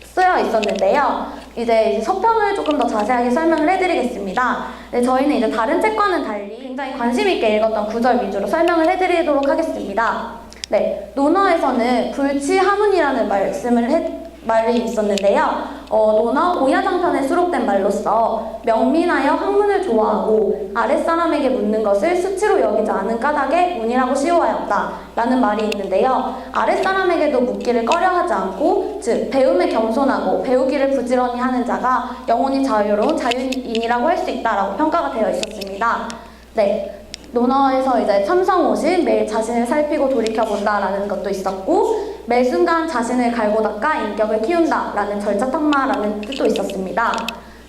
쓰여 있었는데요. 이제 서평을 조금 더 자세하게 설명을 해드리겠습니다. 네, 저희는 이제 다른 책과는 달리 굉장히 관심 있게 읽었던 구절 위주로 설명을 해드리도록 하겠습니다. 네, 논어에서는 불치하문이라는 말이 있었는데요. 논어 오야장편에 수록된 말로써 명민하여 학문을 좋아하고 아랫사람에게 묻는 것을 수치로 여기지 않은 까닭에 문이라고 씌워하였다 라는 말이 있는데요. 아랫사람에게도 묻기를 꺼려하지 않고 즉 배움에 겸손하고 배우기를 부지런히 하는 자가 영혼이 자유로운 자유인이라고 할 수 있다라고 평가가 되어 있었습니다. 네. 논어에서 이제 참성오십, 매일 자신을 살피고 돌이켜본다라는 것도 있었고 매 순간 자신을 갈고 닦아 인격을 키운다라는 절차탁마라는 뜻도 있었습니다.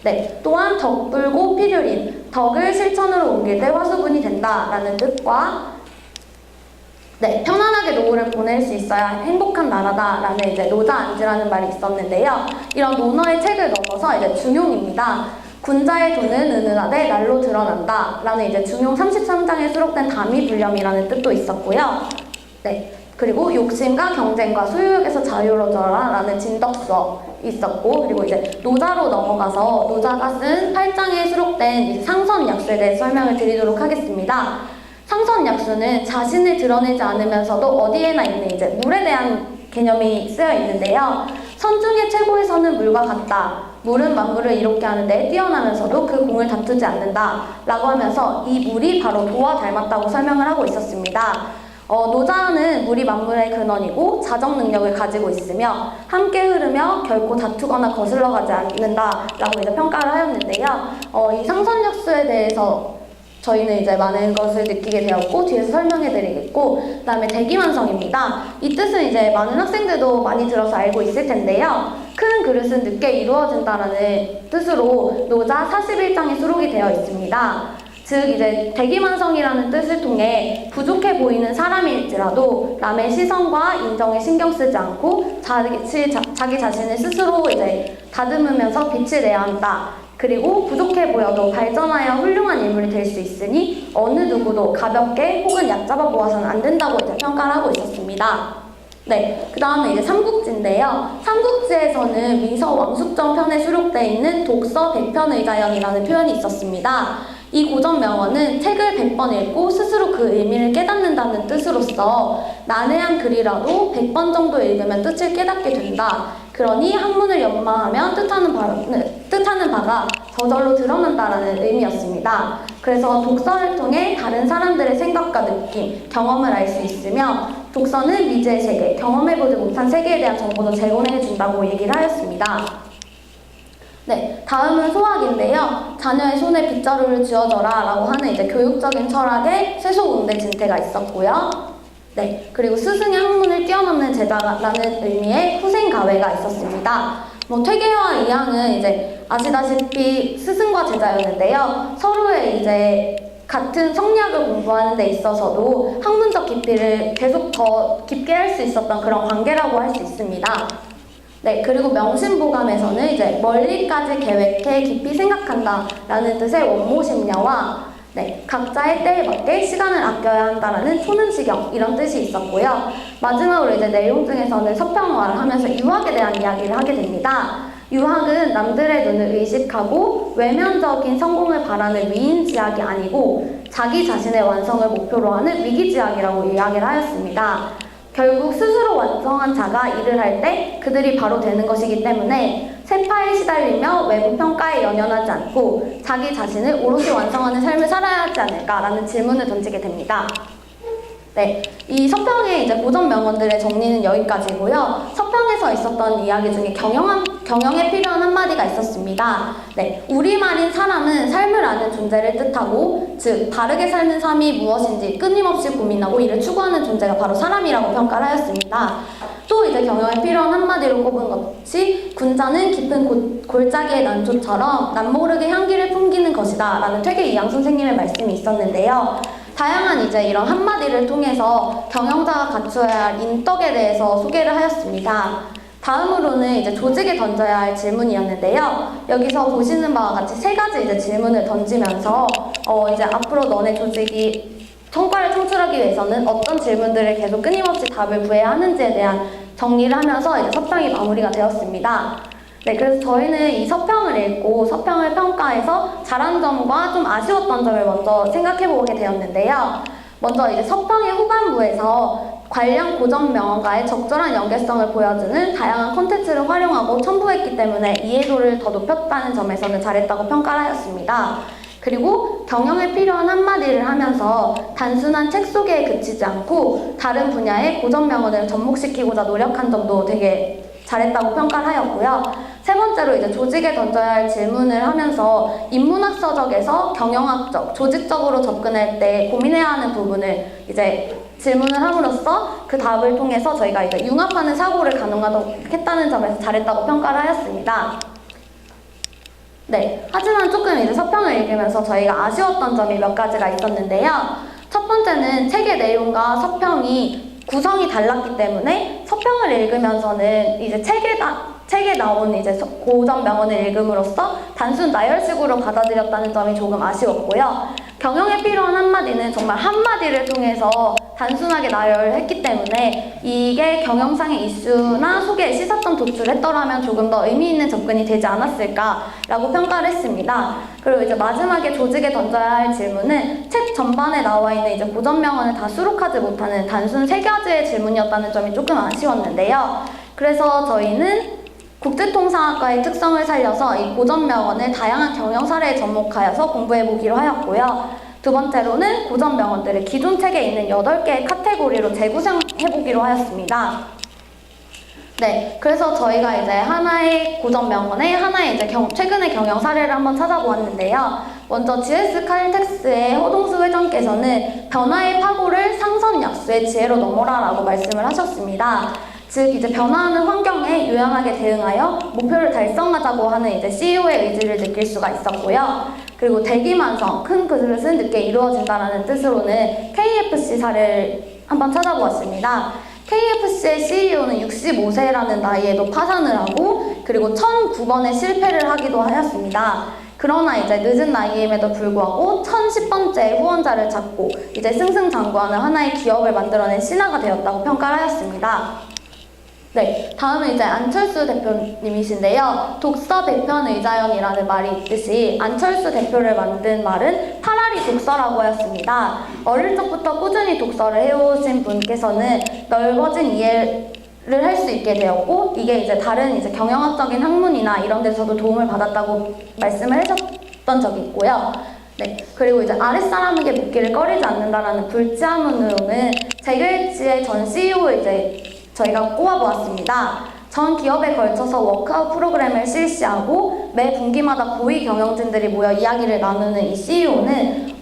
네, 또한 덕불고 필요린, 덕을 실천으로 옮길 때 화수분이 된다라는 뜻과 네, 편안하게 노후를 보낼 수 있어야 행복한 나라다라는 이제 노자안지라는 말이 있었는데요. 이런 논어의 책을 넘어서 이제 중용입니다. 군자의 돈은 은은하되 날로 드러난다 라는 이제 중용 33장에 수록된 담이불념이라는 뜻도 있었고요. 네, 그리고 욕심과 경쟁과 소유욕에서 자유로워져라 라는 진덕서 있었고 그리고 이제 노자로 넘어가서 노자가 쓴 8장에 수록된 이제 상선약수에 대해 설명을 드리도록 하겠습니다. 상선약수는 자신을 드러내지 않으면서도 어디에나 있는 이제 물에 대한 개념이 쓰여 있는데요. 선 중에 최고의 선은 물과 같다. 물은 만물을 이롭게 하는데 뛰어나면서도 그 공을 다투지 않는다. 라고 하면서 이 물이 바로 도와 닮았다고 설명을 하고 있었습니다. 노자는 물이 만물의 근원이고 자정 능력을 가지고 있으며 함께 흐르며 결코 다투거나 거슬러 가지 않는다라고 이제 평가를 하였는데요. 이 상선약수에 대해서 저희는 이제 많은 것을 느끼게 되었고 뒤에서 설명해드리겠고, 그다음에 대기완성입니다. 이 뜻은 이제 많은 학생들도 많이 들어서 알고 있을 텐데요. 큰 그릇은 늦게 이루어진다라는 뜻으로 노자 41장에 수록이 되어 있습니다. 즉 이제 대기만성이라는 뜻을 통해 부족해 보이는 사람일지라도 남의 시선과 인정에 신경 쓰지 않고 자기 자신을 스스로 이제 다듬으면서 빛을 내야 한다. 그리고 부족해 보여도 발전하여 훌륭한 인물이 될 수 있으니 어느 누구도 가볍게 혹은 얕잡아 보아서는 안 된다고 이제 평가를 하고 있었습니다. 네, 그 다음에 이제 삼국지인데요. 삼국지에서는 미서 왕숙정 편에 수록되어 있는 독서 백편의자연이라는 표현이 있었습니다. 이 고전 명언은 책을 100번 읽고 스스로 그 의미를 깨닫는다는 뜻으로서 난해한 글이라도 100번 정도 읽으면 뜻을 깨닫게 된다. 그러니 학문을 연마하면 뜻하는 바가 저절로 드러난다라는 의미였습니다. 그래서 독서를 통해 다른 사람들의 생각과 느낌, 경험을 알 수 있으며 독서는 미지의 세계, 경험해보지 못한 세계에 대한 정보도 제공해준다고 얘기를 하였습니다. 네, 다음은 소학인데요. 자녀의 손에 빗자루를 쥐어줘라 라고 하는 이제 교육적인 철학의 쇠소운대 진태가 있었고요. 네, 그리고 스승의 학문을 뛰어넘는 제자라는 의미의 후생가외가 있었습니다. 퇴계와 이항은 이제 아시다시피 스승과 제자였는데요. 서로의 이제 같은 성리학을 공부하는 데 있어서도 학문적 깊이를 계속 더 깊게 할 수 있었던 그런 관계라고 할 수 있습니다. 네, 그리고 명심보감에서는 이제 멀리까지 계획해 깊이 생각한다 라는 뜻의 원모심려와 네, 각자의 때에 맞게 시간을 아껴야 한다라는 초능시경 이런 뜻이 있었고요. 마지막으로 이제 내용 중에서는 서평화를 하면서 유학에 대한 이야기를 하게 됩니다. 유학은 남들의 눈을 의식하고 외면적인 성공을 바라는 위인지학이 아니고 자기 자신의 완성을 목표로 하는 위기지학이라고 이야기를 하였습니다. 결국 스스로 완성한 자가 일을 할 때 그들이 바로 되는 것이기 때문에 세파에 시달리며 외부 평가에 연연하지 않고 자기 자신을 오롯이 완성하는 삶을 살아야 하지 않을까라는 질문을 던지게 됩니다. 네, 이 서평의 이제 고전 명언들의 정리는 여기까지고요. 서평에서 있었던 이야기 중에 경영에 필요한 한마디가 있었습니다. 네, 우리말인 사람은 삶을 아는 존재를 뜻하고, 즉 바르게 사는 삶이 무엇인지 끊임없이 고민하고 이를 추구하는 존재가 바로 사람이라고 평가를 하였습니다. 또 이제 경영에 필요한 한마디로 꼽은 것이 군자는 깊은 골짜기의 난초처럼 남모르게 향기를 풍기는 것이다 라는 퇴계 이양 선생님의 말씀이 있었는데요. 다양한 이제 이런 한마디를 통해서 경영자가 갖추어야 할 인덕에 대해서 소개를 하였습니다. 다음으로는 이제 조직에 던져야 할 질문이었는데요. 여기서 보시는 바와 같이 세 가지 이제 질문을 던지면서 이제 앞으로 너네 조직이 성과를 창출하기 위해서는 어떤 질문들을 계속 끊임없이 답을 구해야 하는지에 대한 정리를 하면서 이제 서평이 마무리가 되었습니다. 네, 그래서 저희는 이 서평을 읽고 서평을 평가해서 잘한 점과 좀 아쉬웠던 점을 먼저 생각해보게 되었는데요. 먼저 이제 서평의 후반부에서 관련 고전 명언과의 적절한 연계성을 보여주는 다양한 콘텐츠를 활용하고 첨부했기 때문에 이해도를 더 높였다는 점에서는 잘했다고 평가를 하였습니다. 그리고 경영에 필요한 한마디를 하면서 단순한 책 소개에 그치지 않고 다른 분야의 고전 명언을 접목시키고자 노력한 점도 되게 잘했다고 평가를 하였고요. 세 번째로 이제 조직에 던져야 할 질문을 하면서 인문학 서적에서 경영학적, 조직적으로 접근할 때 고민해야 하는 부분을 이제 질문을 함으로써 그 답을 통해서 저희가 이제 융합하는 사고를 가능하도록 했다는 점에서 잘했다고 평가를 하였습니다. 네, 하지만 조금 이제 서평을 읽으면서 저희가 아쉬웠던 점이 몇 가지가 있었는데요. 첫 번째는 책의 내용과 서평이 구성이 달랐기 때문에 서평을 읽으면서는 이제 책에 책에 나온 이제 고전 명언을 읽음으로써 단순 나열식으로 받아들였다는 점이 조금 아쉬웠고요. 경영에 필요한 한마디는 정말 한마디를 통해서 단순하게 나열을 했기 때문에 이게 경영상의 이슈나 소개에 시사점 도출했더라면 조금 더 의미 있는 접근이 되지 않았을까라고 평가를 했습니다. 그리고 이제 마지막에 조직에 던져야 할 질문은 책 전반에 나와 있는 이제 고전 명언을 다 수록하지 못하는 단순 3가지의 질문이었다는 점이 조금 아쉬웠는데요. 그래서 저희는 국제통상학과의 특성을 살려서 이 고전 명언을 다양한 경영 사례에 접목하여서 공부해보기로 하였고요. 두 번째로는 고전 명언들을 기존 책에 있는 8개의 카테고리로 재구성해보기로 하였습니다. 네, 그래서 저희가 이제 하나의 고전 명언에 하나의 이제 최근의 경영 사례를 한번 찾아보았는데요. 먼저 GS 칼텍스의 허동수 회장께서는 변화의 파고를 상선 약수의 지혜로 넘어라라고 말씀을 하셨습니다. 즉 이제 변화하는 환경에 유연하게 대응하여 목표를 달성하자고 하는 이제 CEO의 의지를 느낄 수가 있었고요. 그리고 대기만성, 큰 그릇은 늦게 이루어진다라는 뜻으로는 KFC 사례를 한번 찾아보았습니다. KFC의 CEO는 65세라는 나이에도 파산을 하고 그리고 1009번의 실패를 하기도 하였습니다. 그러나 이제 늦은 나이임에도 불구하고 1010번째 후원자를 찾고 이제 승승장구하는 하나의 기업을 만들어낸 신화가 되었다고 평가를 하였습니다. 네, 다음은 이제 안철수 대표님이신데요. 독서 백편 의자연이라는 말이 있듯이 안철수 대표를 만든 말은 파라리 독서라고 하였습니다. 어릴 적부터 꾸준히 독서를 해오신 분께서는 넓어진 이해를 할 수 있게 되었고 이게 이제 다른 이제 경영학적인 학문이나 이런 데서도 도움을 받았다고 말씀을 하셨던 적이 있고요. 네, 그리고 이제 아랫사람에게 묻기를 꺼리지 않는다라는 불지하문으로는 제글지의 전 CEO를 이제 저희가 꼽아보았습니다. 전 기업에 걸쳐서 워크아웃 프로그램을 실시하고 매 분기마다 고위 경영진들이 모여 이야기를 나누는 이 CEO는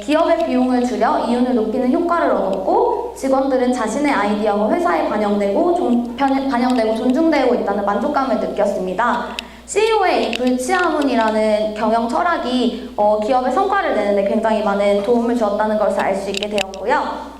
기업의 비용을 줄여 이윤을 높이는 효과를 얻었고 직원들은 자신의 아이디어가 회사에 반영되고 존중되고 있다는 만족감을 느꼈습니다. CEO의 이 불치하문이라는 경영 철학이 기업의 성과를 내는데 굉장히 많은 도움을 주었다는 것을 알 수 있게 되었고요.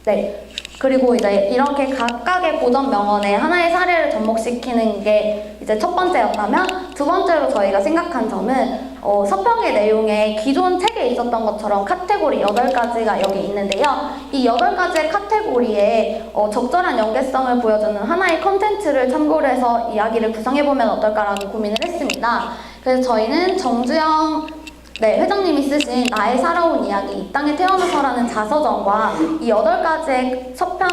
네. 그리고 이제 이렇게 각각의 고전 명언에 하나의 사례를 접목시키는 게 이제 첫 번째였다면 두 번째로 저희가 생각한 점은 서평의 내용에 기존 책에 있었던 것처럼 카테고리 8가지가 여기 있는데요. 이 8가지의 카테고리에 적절한 연계성을 보여주는 하나의 컨텐츠를 참고를 해서 이야기를 구성해보면 어떨까라고 고민을 했습니다. 그래서 저희는 정주영 회장님이 쓰신 나의 살아온 이야기, 이 땅에 태어나서라는 자서전과 이 8가지의 서평,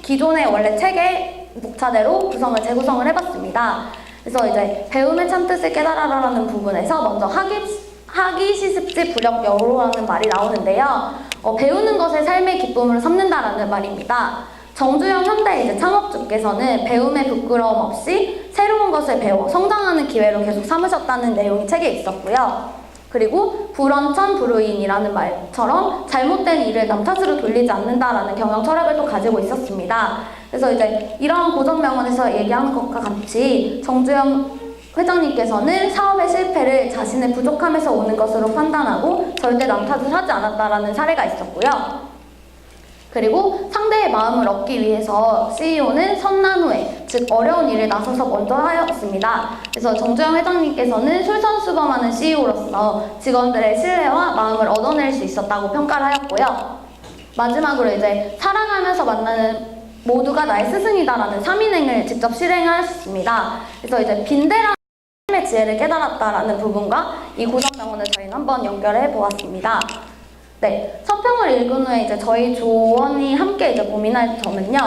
기존의 원래 책의 목차대로 재구성을 해봤습니다. 그래서 이제 배움의 참뜻을 깨달아라라는 부분에서 먼저 학이 시습지 부력 여로라는 말이 나오는데요. 배우는 것을 삶의 기쁨으로 삼는다라는 말입니다. 정주영 현대 이제 창업주께서는 배움에 부끄러움 없이 새로운 것을 배워 성장하는 기회로 계속 삼으셨다는 내용이 책에 있었고요. 그리고 불원천 불우인이라는 말처럼 잘못된 일을 남 탓으로 돌리지 않는다라는 경영 철학을 또 가지고 있었습니다. 그래서 이제 이러한 고전 명언에서 얘기하는 것과 같이 정주영 회장님께서는 사업의 실패를 자신의 부족함에서 오는 것으로 판단하고 절대 남 탓을 하지 않았다라는 사례가 있었고요. 그리고 상대의 마음을 얻기 위해서 CEO는 선난후에, 즉 어려운 일을 나서서 먼저 하였습니다. 그래서 정주영 회장님께서는 솔선수범하는 CEO로서 직원들의 신뢰와 마음을 얻어낼 수 있었다고 평가를 하였고요. 마지막으로 이제 살아가면서 만나는 모두가 나의 스승이다라는 3인행을 직접 실행하였습니다. 그래서 이제 빈대라는 삶의 지혜를 깨달았다라는 부분과 이 고전 명언을 저희는 한번 연결해 보았습니다. 네, 서평을 읽은 후에 이제 저희 조원이 함께 이제 고민할 점은요.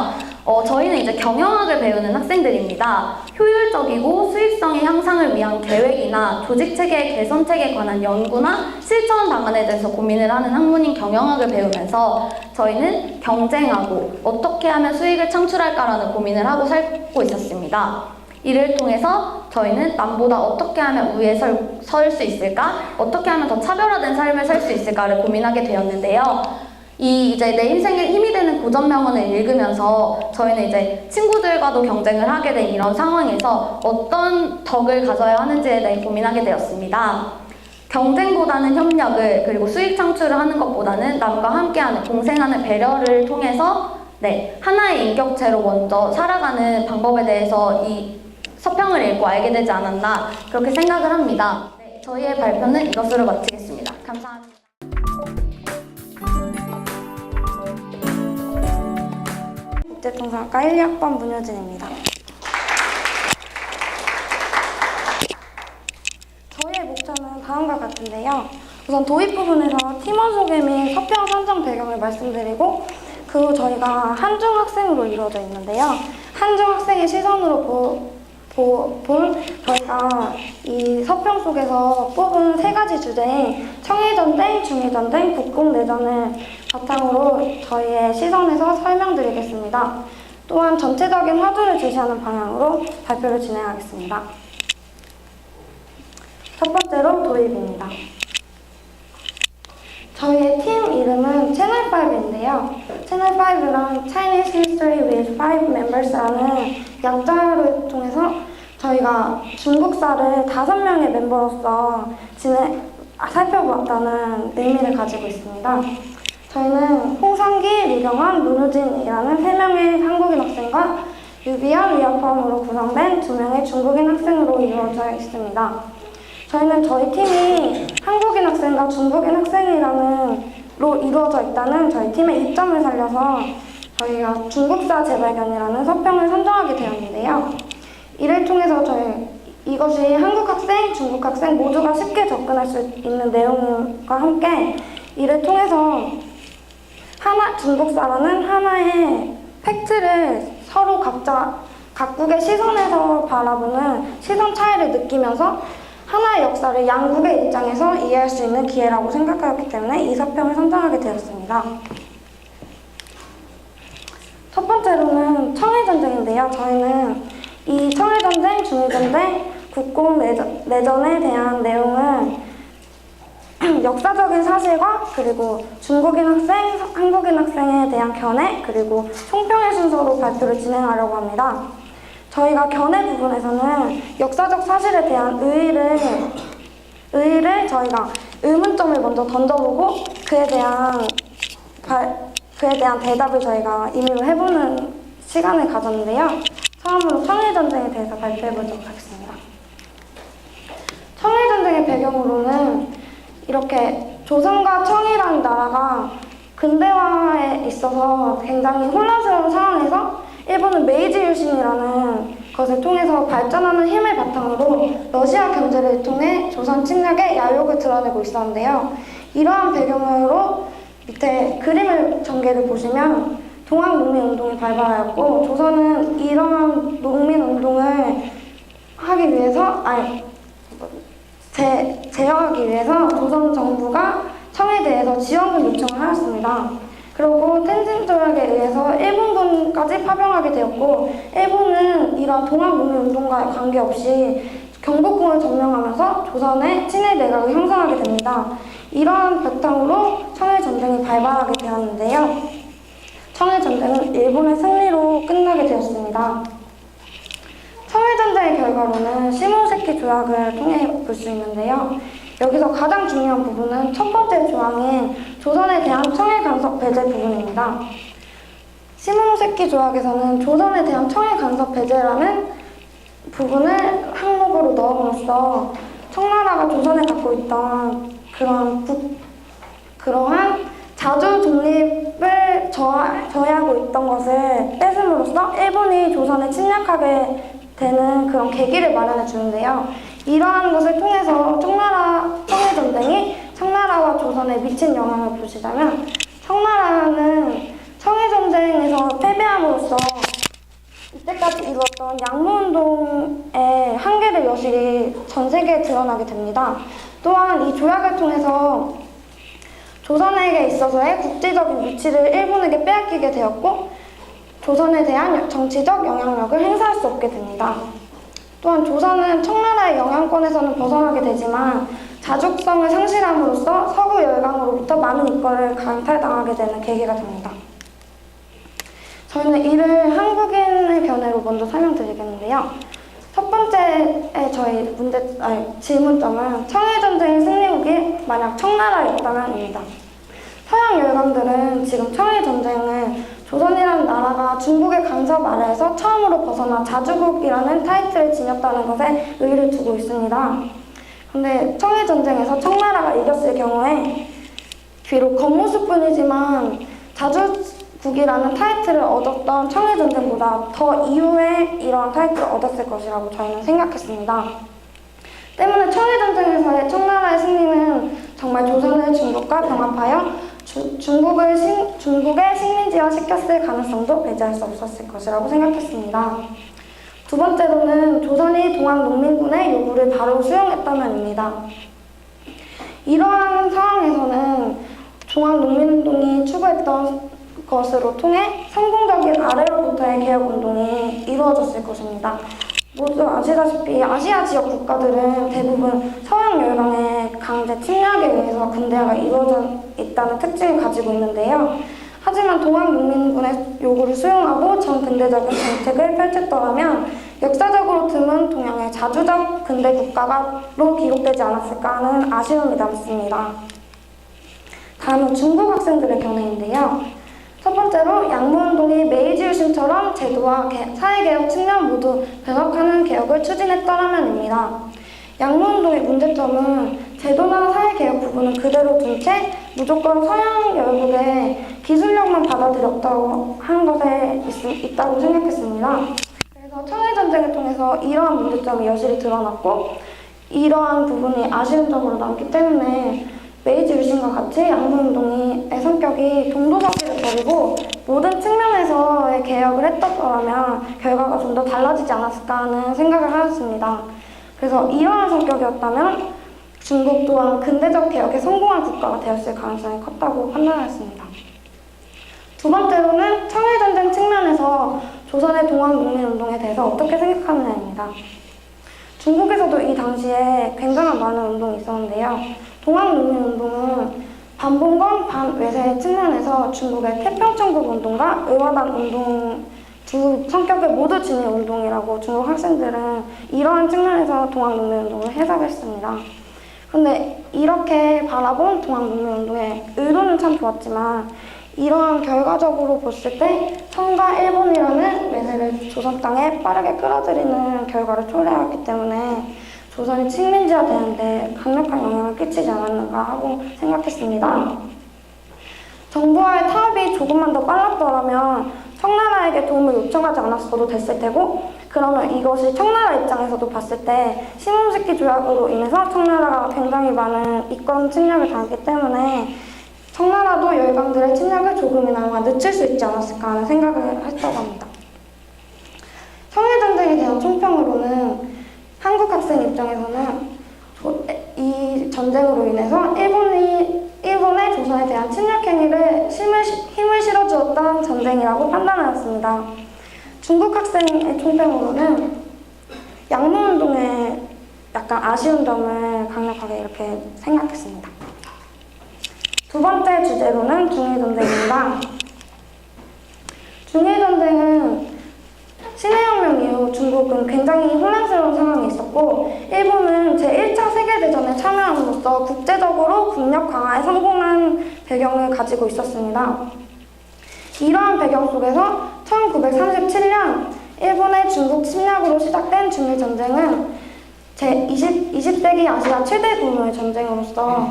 저희는 이제 경영학을 배우는 학생들입니다. 효율적이고 수익성의 향상을 위한 계획이나 조직 체계 개선책에 관한 연구나 실천 방안에 대해서 고민을 하는 학문인 경영학을 배우면서 저희는 경쟁하고 어떻게 하면 수익을 창출할까라는 고민을 하고 살고 있었습니다. 이를 통해서 저희는 남보다 어떻게 하면 위에 설 수 있을까? 어떻게 하면 더 차별화된 삶을 살 수 있을까를 고민하게 되었는데요. 이제 내 인생에 힘이 되는 고전 명언을 읽으면서 저희는 이제 친구들과도 경쟁을 하게 된 이런 상황에서 어떤 덕을 가져야 하는지에 대해 고민하게 되었습니다. 경쟁보다는 협력을, 그리고 수익 창출을 하는 것보다는 남과 함께하는, 공생하는 배려를 통해서 네, 하나의 인격체로 먼저 살아가는 방법에 대해서 이 서평을 읽고 알게 되지 않았나 그렇게 생각을 합니다. 네, 저희의 발표는 이것으로 마치겠습니다. 감사합니다. 국제통상학과 1, 2학번 문효진입니다. 저희의 목표는 다음과 같은데요. 우선 도입 부분에서 팀원 소개 및 서평 선정 배경을 말씀드리고 그 저희가 한중 학생으로 이루어져 있는데요. 한중 학생의 시선으로 본 저희가 이 서평 속에서 뽑은 3가지 주제인 청일전쟁, 중일전쟁, 국공내전을 바탕으로 저희의 시선에서 설명드리겠습니다. 또한 전체적인 화두를 제시하는 방향으로 발표를 진행하겠습니다. 첫 번째로 도입입니다. 저희의 팀 이름은 채널5인데요. 채널5랑 Chinese History with 5 Members라는 약자를 통해서 저희가 중국사를 5명의 멤버로서 살펴보았다는 의미를 가지고 있습니다. 저희는 홍상기, 류경환, 문우진이라는 3명의 한국인 학생과 유비연, 위아펌으로 구성된 2명의 중국인 학생으로 이루어져 있습니다. 저희는 저희 팀이 한국인 학생과 중국인 학생이라로 이루어져 있다는 저희 팀의 이점을 살려서 저희가 중국사 재발견이라는 서평을 선정하게 되었는데요. 이를 통해서 이것이 한국 학생, 중국 학생 모두가 쉽게 접근할 수 있는 내용과 함께 이를 통해서 중국사라는 하나의 팩트를 서로 각국의 시선에서 바라보는 시선 차이를 느끼면서 하나의 역사를 양국의 입장에서 이해할 수 있는 기회라고 생각하였기 때문에 이 서평을 선정하게 되었습니다. 첫 번째로는 청일전쟁인데요. 저희는 이 청일전쟁, 중일전쟁, 국공내전에 대한 내용은 역사적인 사실과 그리고 중국인 학생, 한국인 학생에 대한 견해 그리고 총평의 순서로 발표를 진행하려고 합니다. 저희가 견해 부분에서는 역사적 사실에 대한 의의를 저희가 의문점을 먼저 던져보고 그에 대한 대답을 저희가 임의로 해보는 시간을 가졌는데요. 처음으로 청일전쟁에 대해서 발표해보도록 하겠습니다. 청일전쟁의 배경으로는 이렇게 조선과 청이라는 나라가 근대화에 있어서 굉장히 혼란스러운 상황에서 일본은 메이지 유신이라는 것을 통해서 발전하는 힘을 바탕으로 러시아 견제를 통해 조선 침략의 야욕을 드러내고 있었는데요. 이러한 배경으로 밑에 그림을 전개를 보시면 동학농민운동이 발발하였고 조선은 이러한 농민운동을 하기 위해서 제어하기 위해서 조선 정부가 청에 대해서 지원금 요청을 하였습니다. 그리고 텐진 조약에 의해서 일본군까지 파병하게 되었고 일본은 이러한 동학농민운동과 관계없이 경복궁을 점령하면서 조선의 친일 내각을 형성하게 됩니다. 이러한 바탕으로 청일전쟁이 발발하게 되었는데요. 청일전쟁은 일본의 승리로 끝나게 되었습니다. 청일전쟁의 결과로는 시모노세키 조약을 통해 볼 수 있는데요. 여기서 가장 중요한 부분은 첫 번째 조항인 조선에 대한 청일 간섭 배제 부분입니다. 시모노세키 조약에서는 조선에 대한 청일 간섭 배제라는 부분을 항목으로 넣음으로써 청나라가 조선에 갖고 있던 그러한 자주 독립을 저해하고 있던 것을 뺏음으로써 일본이 조선에 침략하게 되는 그런 계기를 마련해 주는데요. 이러한 것을 통해서 청일전쟁이 청나라와 조선에 미친 영향을 보시자면 청나라는 청일전쟁에서 패배함으로써 이때까지 이루었던 양무운동의 한계를 여실히 전 세계에 드러나게 됩니다. 또한 이 조약을 통해서 조선에게 있어서의 국제적인 위치를 일본에게 빼앗기게 되었고 조선에 대한 정치적 영향력을 행사할 수 없게 됩니다. 또한 조선은 청나라의 영향권에서는 벗어나게 되지만 자족성을 상실함으로써 서구 열강으로부터 많은 이권을 강탈당하게 되는 계기가 됩니다. 저희는 이를 한국인의 견해로 먼저 설명드리겠는데요. 첫 번째 저희 질문점은 청일전쟁의 승리국이 만약 청나라였다면입니다. 서양 열강들은 지금 청일전쟁을 조선이라는 나라가 중국의 간섭 아래에서 처음으로 벗어나 자주국이라는 타이틀을 지녔다는 것에 의의를 두고 있습니다. 근데 청일전쟁에서 청나라가 이겼을 경우에 비록 겉모습뿐이지만 자주국이라는 타이틀을 얻었던 청일전쟁보다 더 이후에 이러한 타이틀을 얻었을 것이라고 저희는 생각했습니다. 때문에 청일전쟁에서의 청나라의 승리는 정말 조선을 중국과 병합하여 중국의 식민지화 시켰을 가능성도 배제할 수 없었을 것이라고 생각했습니다. 두 번째로는 조선이 동학농민군의 요구를 바로 수용했다면입니다. 이러한 상황에서는 동학농민운동이 추구했던 것으로 통해 성공적인 아래로부터의 개혁운동이 이루어졌을 것입니다. 모두 아시다시피 아시아 지역 국가들은 대부분 서양 열강의 강제 침략에 의해서 근대화가 이루어져 있다는 특징을 가지고 있는데요. 하지만 동학농민군의 요구를 수용하고 전근대적인 정책을 펼쳤더라면 역사적으로 드문 동양의 자주적 근대 국가로 기록되지 않았을까 하는 아쉬움이 남습니다. 다음은 중국 학생들의 견해인데요. 첫 번째로 양무운동이 메이지 유신처럼 제도와 사회개혁 측면 모두 병합하는 개혁을 추진했더라면입니다. 양무운동의 문제점은 제도나 사회개혁 부분은 그대로 둔 채 무조건 서양 열국의 기술력만 받아들였다고 한 것에 있다고 생각했습니다. 그래서 청일전쟁을 통해서 이러한 문제점이 여실히 드러났고 이러한 부분이 아쉬운 점으로 남기 때문에 메이지 유신과 같이 양무운동의 성격이 동도서기를 버리고 모든 측면에서의 개혁을 했더라면 결과가 좀 더 달라지지 않았을까 하는 생각을 하였습니다. 그래서 이러한 성격이었다면 중국 또한 근대적 개혁에 성공한 국가가 되었을 가능성이 컸다고 판단하였습니다. 두 번째로는 청일전쟁 측면에서 조선의 동학농민운동에 대해서 어떻게 생각하느냐입니다. 중국에서도 이 당시에 굉장한 많은 운동이 있었는데요. 동학농민운동은 반봉건 반외세 측면에서 중국의 태평천국 운동과 의화단 운동 두 성격을 모두 지닌 운동이라고 중국 학생들은 이러한 측면에서 동학농민운동을 해석했습니다. 그런데 이렇게 바라본 동학농민운동의 의도는 참 좋았지만 이러한 결과적으로 봤을 때 청과 일본이라는 외세를 조선 땅에 빠르게 끌어들이는 결과를 초래하였기 때문에 조선이 식민지화되는데 강력한 영향을 끼치지 않았는가 하고 생각했습니다. 정부와의 타협이 조금만 더 빨랐더라면 청나라에게 도움을 요청하지 않았어도 됐을 테고 그러면 이것이 청나라 입장에서도 봤을 때 시몬스키 조약으로 인해서 청나라가 굉장히 많은 이권 침략을 당했기 때문에 청나라도 열강들의 침략을 조금이나마 늦출 수 있지 않았을까 하는 생각을 했다고 합니다. 청일전쟁에 대한 총평으로는 한국 학생 입장에서는 이 전쟁으로 인해서 일본의 조선에 대한 침략 행위를 힘을 실어주었던 전쟁이라고 판단하였습니다. 중국 학생의 총평으로는 양무운동의 약간 아쉬운 점을 강력하게 이렇게 생각했습니다. 두 번째 주제로는 중일전쟁입니다. 중일전쟁은 신해혁명 이후 중국은 굉장히 혼란스러운 상황이 있었고 일본은 제1차 세계대전에 참여함으로써 국제적으로 국력 강화에 성공한 배경을 가지고 있었습니다. 이러한 배경 속에서 1937년 일본의 중국 침략으로 시작된 중일전쟁은 제20세기 아시아 최대 규모의 전쟁으로서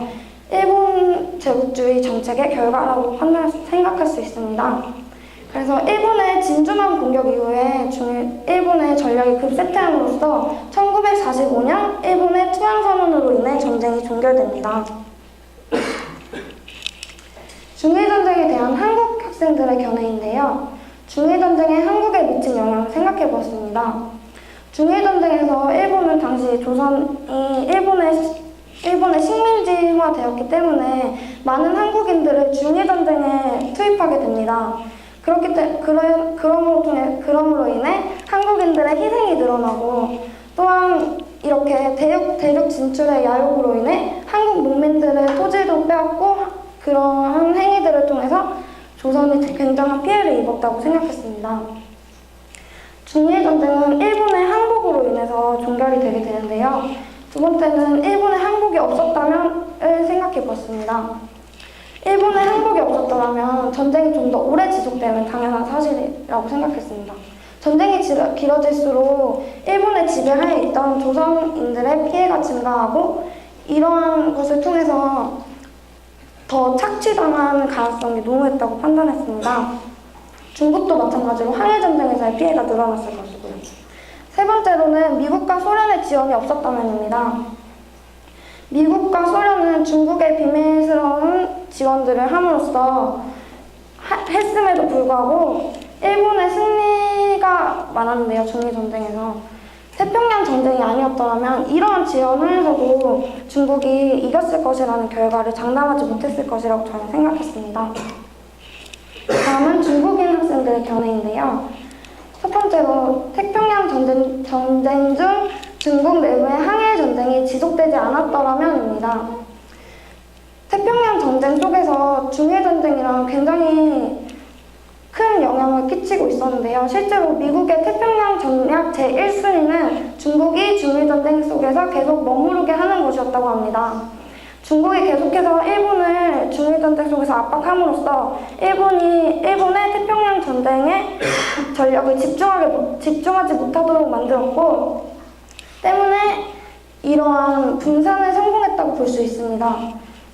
일본 제국주의 정책의 결과라고 생각할 수 있습니다. 그래서 일본의 진주만 공격 이후에 일본의 전력이 급쇠퇴함으로써 1945년 일본의 투항선언으로 인해 전쟁이 종결됩니다. 중일전쟁에 대한 한국 학생들의 견해인데요. 중일전쟁이 한국에 미친 영향을 생각해 보았습니다. 중일전쟁에서 일본은 당시 조선이 일본의 식민지화 되었기 때문에 많은 한국인들을 중일전쟁에 투입하게 됩니다. 그러므로 인해 한국인들의 희생이 늘어나고 또한 이렇게 대륙 진출의 야욕으로 인해 한국 농민들의 토지도 빼앗고 그러한 행위들을 통해서 조선이 굉장한 피해를 입었다고 생각했습니다. 중일전쟁은 일본의 항복으로 인해서 종결이 되게 되는데요. 두 번째는 일본의 항복이 없었다면을 생각해 보았습니다. 일본의 항복이 없었더라면 전쟁이 좀 더 오래 지속되는 당연한 사실이라고 생각했습니다. 전쟁이 길어질수록 일본의 지배하에 있던 조선인들의 피해가 증가하고 이러한 것을 통해서 더 착취당할 가능성이 농후했다고 판단했습니다. 중국도 마찬가지로 항해전쟁에서의 피해가 늘어났을 것이고요. 세 번째로는 미국과 소련의 지원이 없었다면입니다. 미국과 소련은 중국의 비밀스러운 지원들을 함으로써 했음에도 불구하고 일본의 승리가 많았는데요. 중일전쟁에서. 태평양 전쟁이 아니었더라면 이러한 지원을 해서도 중국이 이겼을 것이라는 결과를 장담하지 못했을 것이라고 저는 생각했습니다. 다음은 중국인 학생들의 견해인데요. 첫 번째로 태평양 전쟁 중 중국 내부의 항해 전쟁이 지속되지 않았더라면입니다. 태평양 전쟁 속에서 중일 전쟁이랑 굉장히 큰 영향을 끼치고 있었는데요. 실제로 미국의 태평양 전략 제1순위는 중국이 중일전쟁 속에서 계속 머무르게 하는 것이었다고 합니다. 중국이 계속해서 일본을 중일전쟁 속에서 압박함으로써 일본의 태평양 전쟁에 전력을 집중하지 못하도록 만들었고 때문에 이러한 분산에 성공했다고 볼 수 있습니다.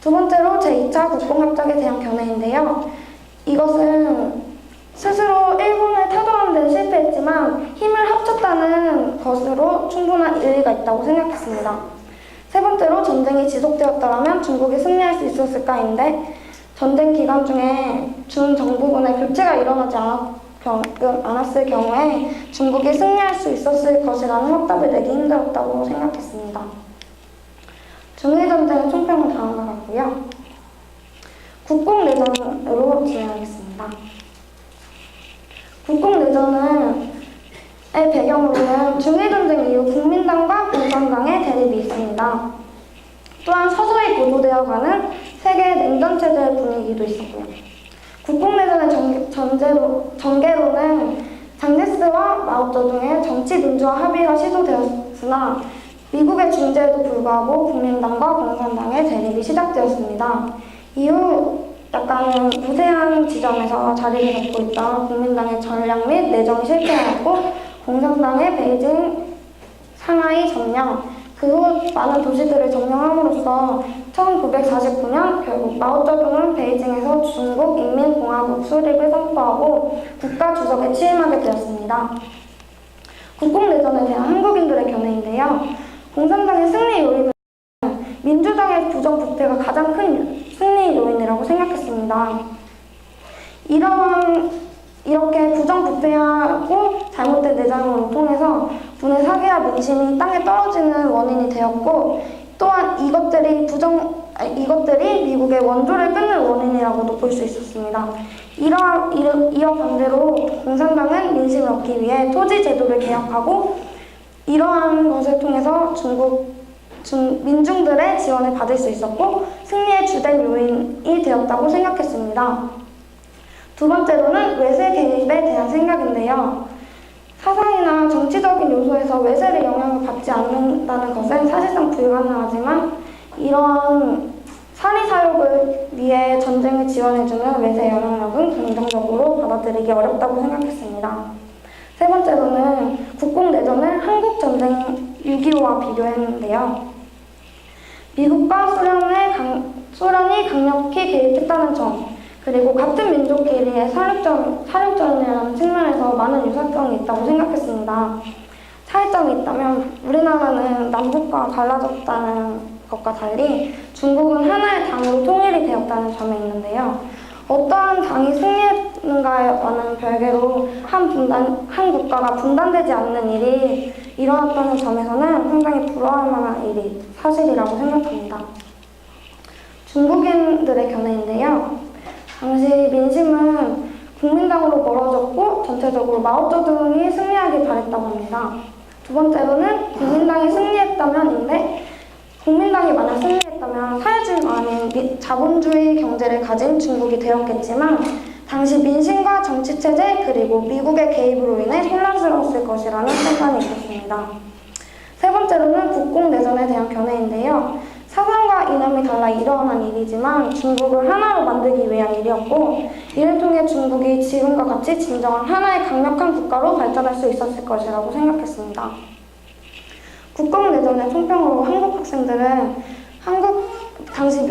두 번째로 제2차 국공합작에 대한 견해인데요. 이것은 스스로 일본을 타도하는 데 실패했지만 힘을 합쳤다는 것으로 충분한 일리가 있다고 생각했습니다. 세 번째로 전쟁이 지속되었더라면 중국이 승리할 수 있었을까인데 전쟁 기간 중에 중정부군의 교체가 일어나지 않았을 경우에 중국이 승리할 수 있었을 것이라는 확답을 내기 힘들었다고 생각했습니다. 중일전쟁의 총평은 다음과 같고요. 국공내전으로 진행하겠습니다. 국공내전의 배경으로는 중일전쟁 이후 국민당과 공산당의 대립이 있습니다. 또한 서서히 고조되어가는 세계 냉전체제의 분위기도 있었고요. 국공내전의 전개로는 장제스와 마오쩌둥의 정치민주화 합의가 시도되었으나 미국의 중재에도 불구하고 국민당과 공산당의 대립이 시작되었습니다. 이후 약간 우세한 지점에서 자리를 잡고 있던 국민당의 전략 및 내정이 실패하였고 공산당의 베이징, 상하이 점령, 그 후 많은 도시들을 점령함으로써 1949년 결국 마오쩌둥은 베이징에서 중국 인민공화국 수립을 선포하고 국가 주석에 취임하게 되었습니다. 국공내전에 대한 한국인들의 견해인데요. 공산당의 승리 요인은 민주당의 부정부패가 가장 큰 승리 요인이라고 생각했습니다. 이렇게 부정부패하고 잘못된 내정을 통해서 군의 사기와 민심이 땅에 떨어지는 원인이 되었고 또한 이것들이 미국의 원조를 끊는 원인이라고도 볼 수 있었습니다. 이와 반대로 공산당은 민심을 얻기 위해 토지 제도를 개혁하고 이러한 것을 통해서 민중들의 지원을 받을 수 있었고 승리의 주된 요인이 되었다고 생각했습니다. 두 번째로는 외세 개입에 대한 생각인데요. 사상이나 정치적인 요소에서 외세의 영향을 받지 않는다는 것은 사실상 불가능하지만 이러한 사리사욕을 위해 전쟁을 지원해주는 외세 영향력은 긍정적으로 받아들이기 어렵다고 생각했습니다. 세 번째로는 국공내전을 한국전쟁 6.25와 비교했는데요. 미국과 소련이 강력히 개입했다는 점, 그리고 같은 민족끼리의 사륙전이라는 측면에서 많은 유사성이 있다고 생각했습니다. 차이점이 있다면 우리나라는 남북과 갈라졌다는 것과 달리 중국은 하나의 당으로 통일이 되었다는 점에 있는데요. 어떠한 당이 승리했는가와는 별개로 한 국가가 분단되지 않는 일이 일어났다는 점에서는 상당히 부러워할 만한 일이 사실이라고 생각합니다. 중국인들의 견해인데요. 당시 민심은 국민당으로 멀어졌고 전체적으로 마오쩌둥이 승리하길 바랬다고 합니다. 두 번째로는 국민당이 승리했다면인데 국민당이 만약 승리했다면 사회주의가 아닌 자본주의 경제를 가진 중국이 되었겠지만 당시 민심과 정치체제 그리고 미국의 개입으로 인해 혼란스러웠을 것이라는 판단이 있었습니다. 세 번째로는 국공내전에 대한 견해인데요. 사상과 이념이 달라 일어난 일이지만 중국을 하나로 만들기 위한 일이었고 이를 통해 중국이 지금과 같이 진정한 하나의 강력한 국가로 발전할 수 있었을 것이라고 생각했습니다. 국共내전의 총평으로 한국 학생들은 한국 당시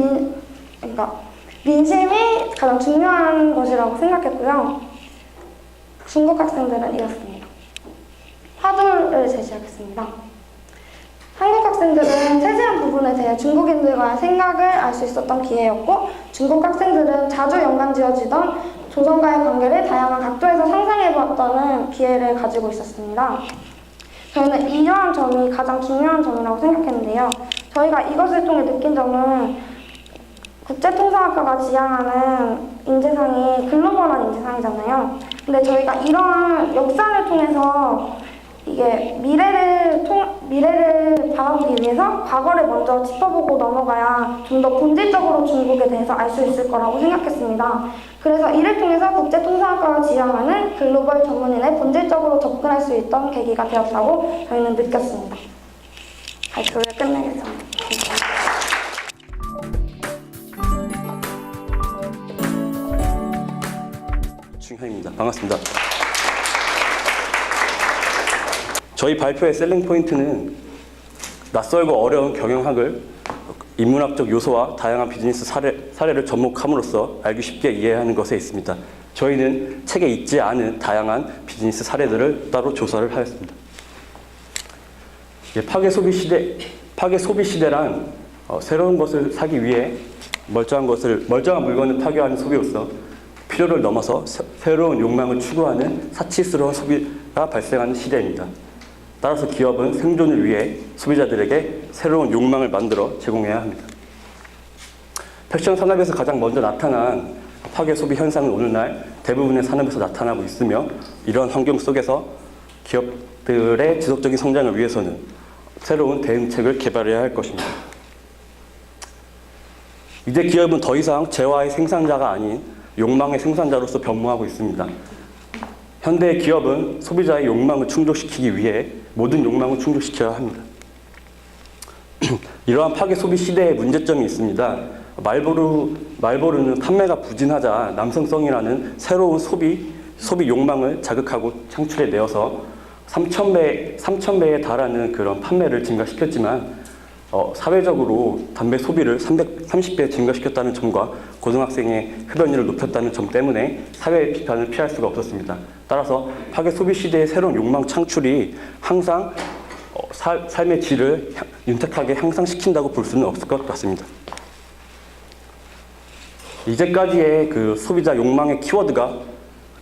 민심이 가장 중요한 것이라고 생각했고요. 중국 학생들은 이렇습니다. 화두를 제시하겠습니다. 한국 학생들은 세세한 부분에 대해 중국인들과의 생각을 알 수 있었던 기회였고 중국 학생들은 자주 연관지어지던 조선과의 관계를 다양한 각도에서 상상해보았다는 기회를 가지고 있었습니다. 저희는 이러한 점이 가장 중요한 점이라고 생각했는데요. 저희가 이것을 통해 느낀 점은 국제통상학과가 지향하는 인재상이 글로벌한 인재상이잖아요. 근데 저희가 이러한 역사를 통해서 이게 미래를 바라보기 위해서 과거를 먼저 짚어보고 넘어가야 좀 더 본질적으로 중국에 대해서 알 수 있을 거라고 생각했습니다. 그래서 이를 통해서 국제통상학과가 지향하는 글로벌 전문인에 본질적으로 접근할 수 있던 계기가 되었다고 저희는 느꼈습니다. 발표를 끝내겠습니다. 중현입니다. 반갑습니다. 저희 발표의 셀링 포인트는 낯설고 어려운 경영학을 인문학적 요소와 다양한 비즈니스 사례를 접목함으로써 알기 쉽게 이해하는 것에 있습니다. 저희는 책에 있지 않은 다양한 비즈니스 사례들을 따로 조사를 하였습니다. 파괴 소비 시대란 새로운 것을 사기 위해 멀쩡한 물건을 파괴하는 소비로서 필요를 넘어서 새로운 욕망을 추구하는 사치스러운 소비가 발생하는 시대입니다. 따라서 기업은 생존을 위해 소비자들에게 새로운 욕망을 만들어 제공해야 합니다. 패션 산업에서 가장 먼저 나타난 파괴 소비 현상은 오늘날 대부분의 산업에서 나타나고 있으며 이러한 환경 속에서 기업들의 지속적인 성장을 위해서는 새로운 대응책을 개발해야 할 것입니다. 이제 기업은 더 이상 재화의 생산자가 아닌 욕망의 생산자로서 변모하고 있습니다. 현대의 기업은 소비자의 욕망을 충족시키기 위해 모든 욕망을 충족시켜야 합니다. 이러한 파괴 소비 시대의 문제점이 있습니다. 말보루는 판매가 부진하자 남성성이라는 새로운 소비 욕망을 자극하고 창출해 내어서 3,000배에 달하는 그런 판매를 증가시켰지만 사회적으로 담배 소비를 330배 증가시켰다는 점과 고등학생의 흡연율을 높였다는 점 때문에 사회의 비판을 피할 수가 없었습니다. 따라서 파괴 소비 시대의 새로운 욕망 창출이 항상 삶의 질을 윤택하게 향상시킨다고 볼 수는 없을 것 같습니다. 이제까지의 그 소비자 욕망의 키워드가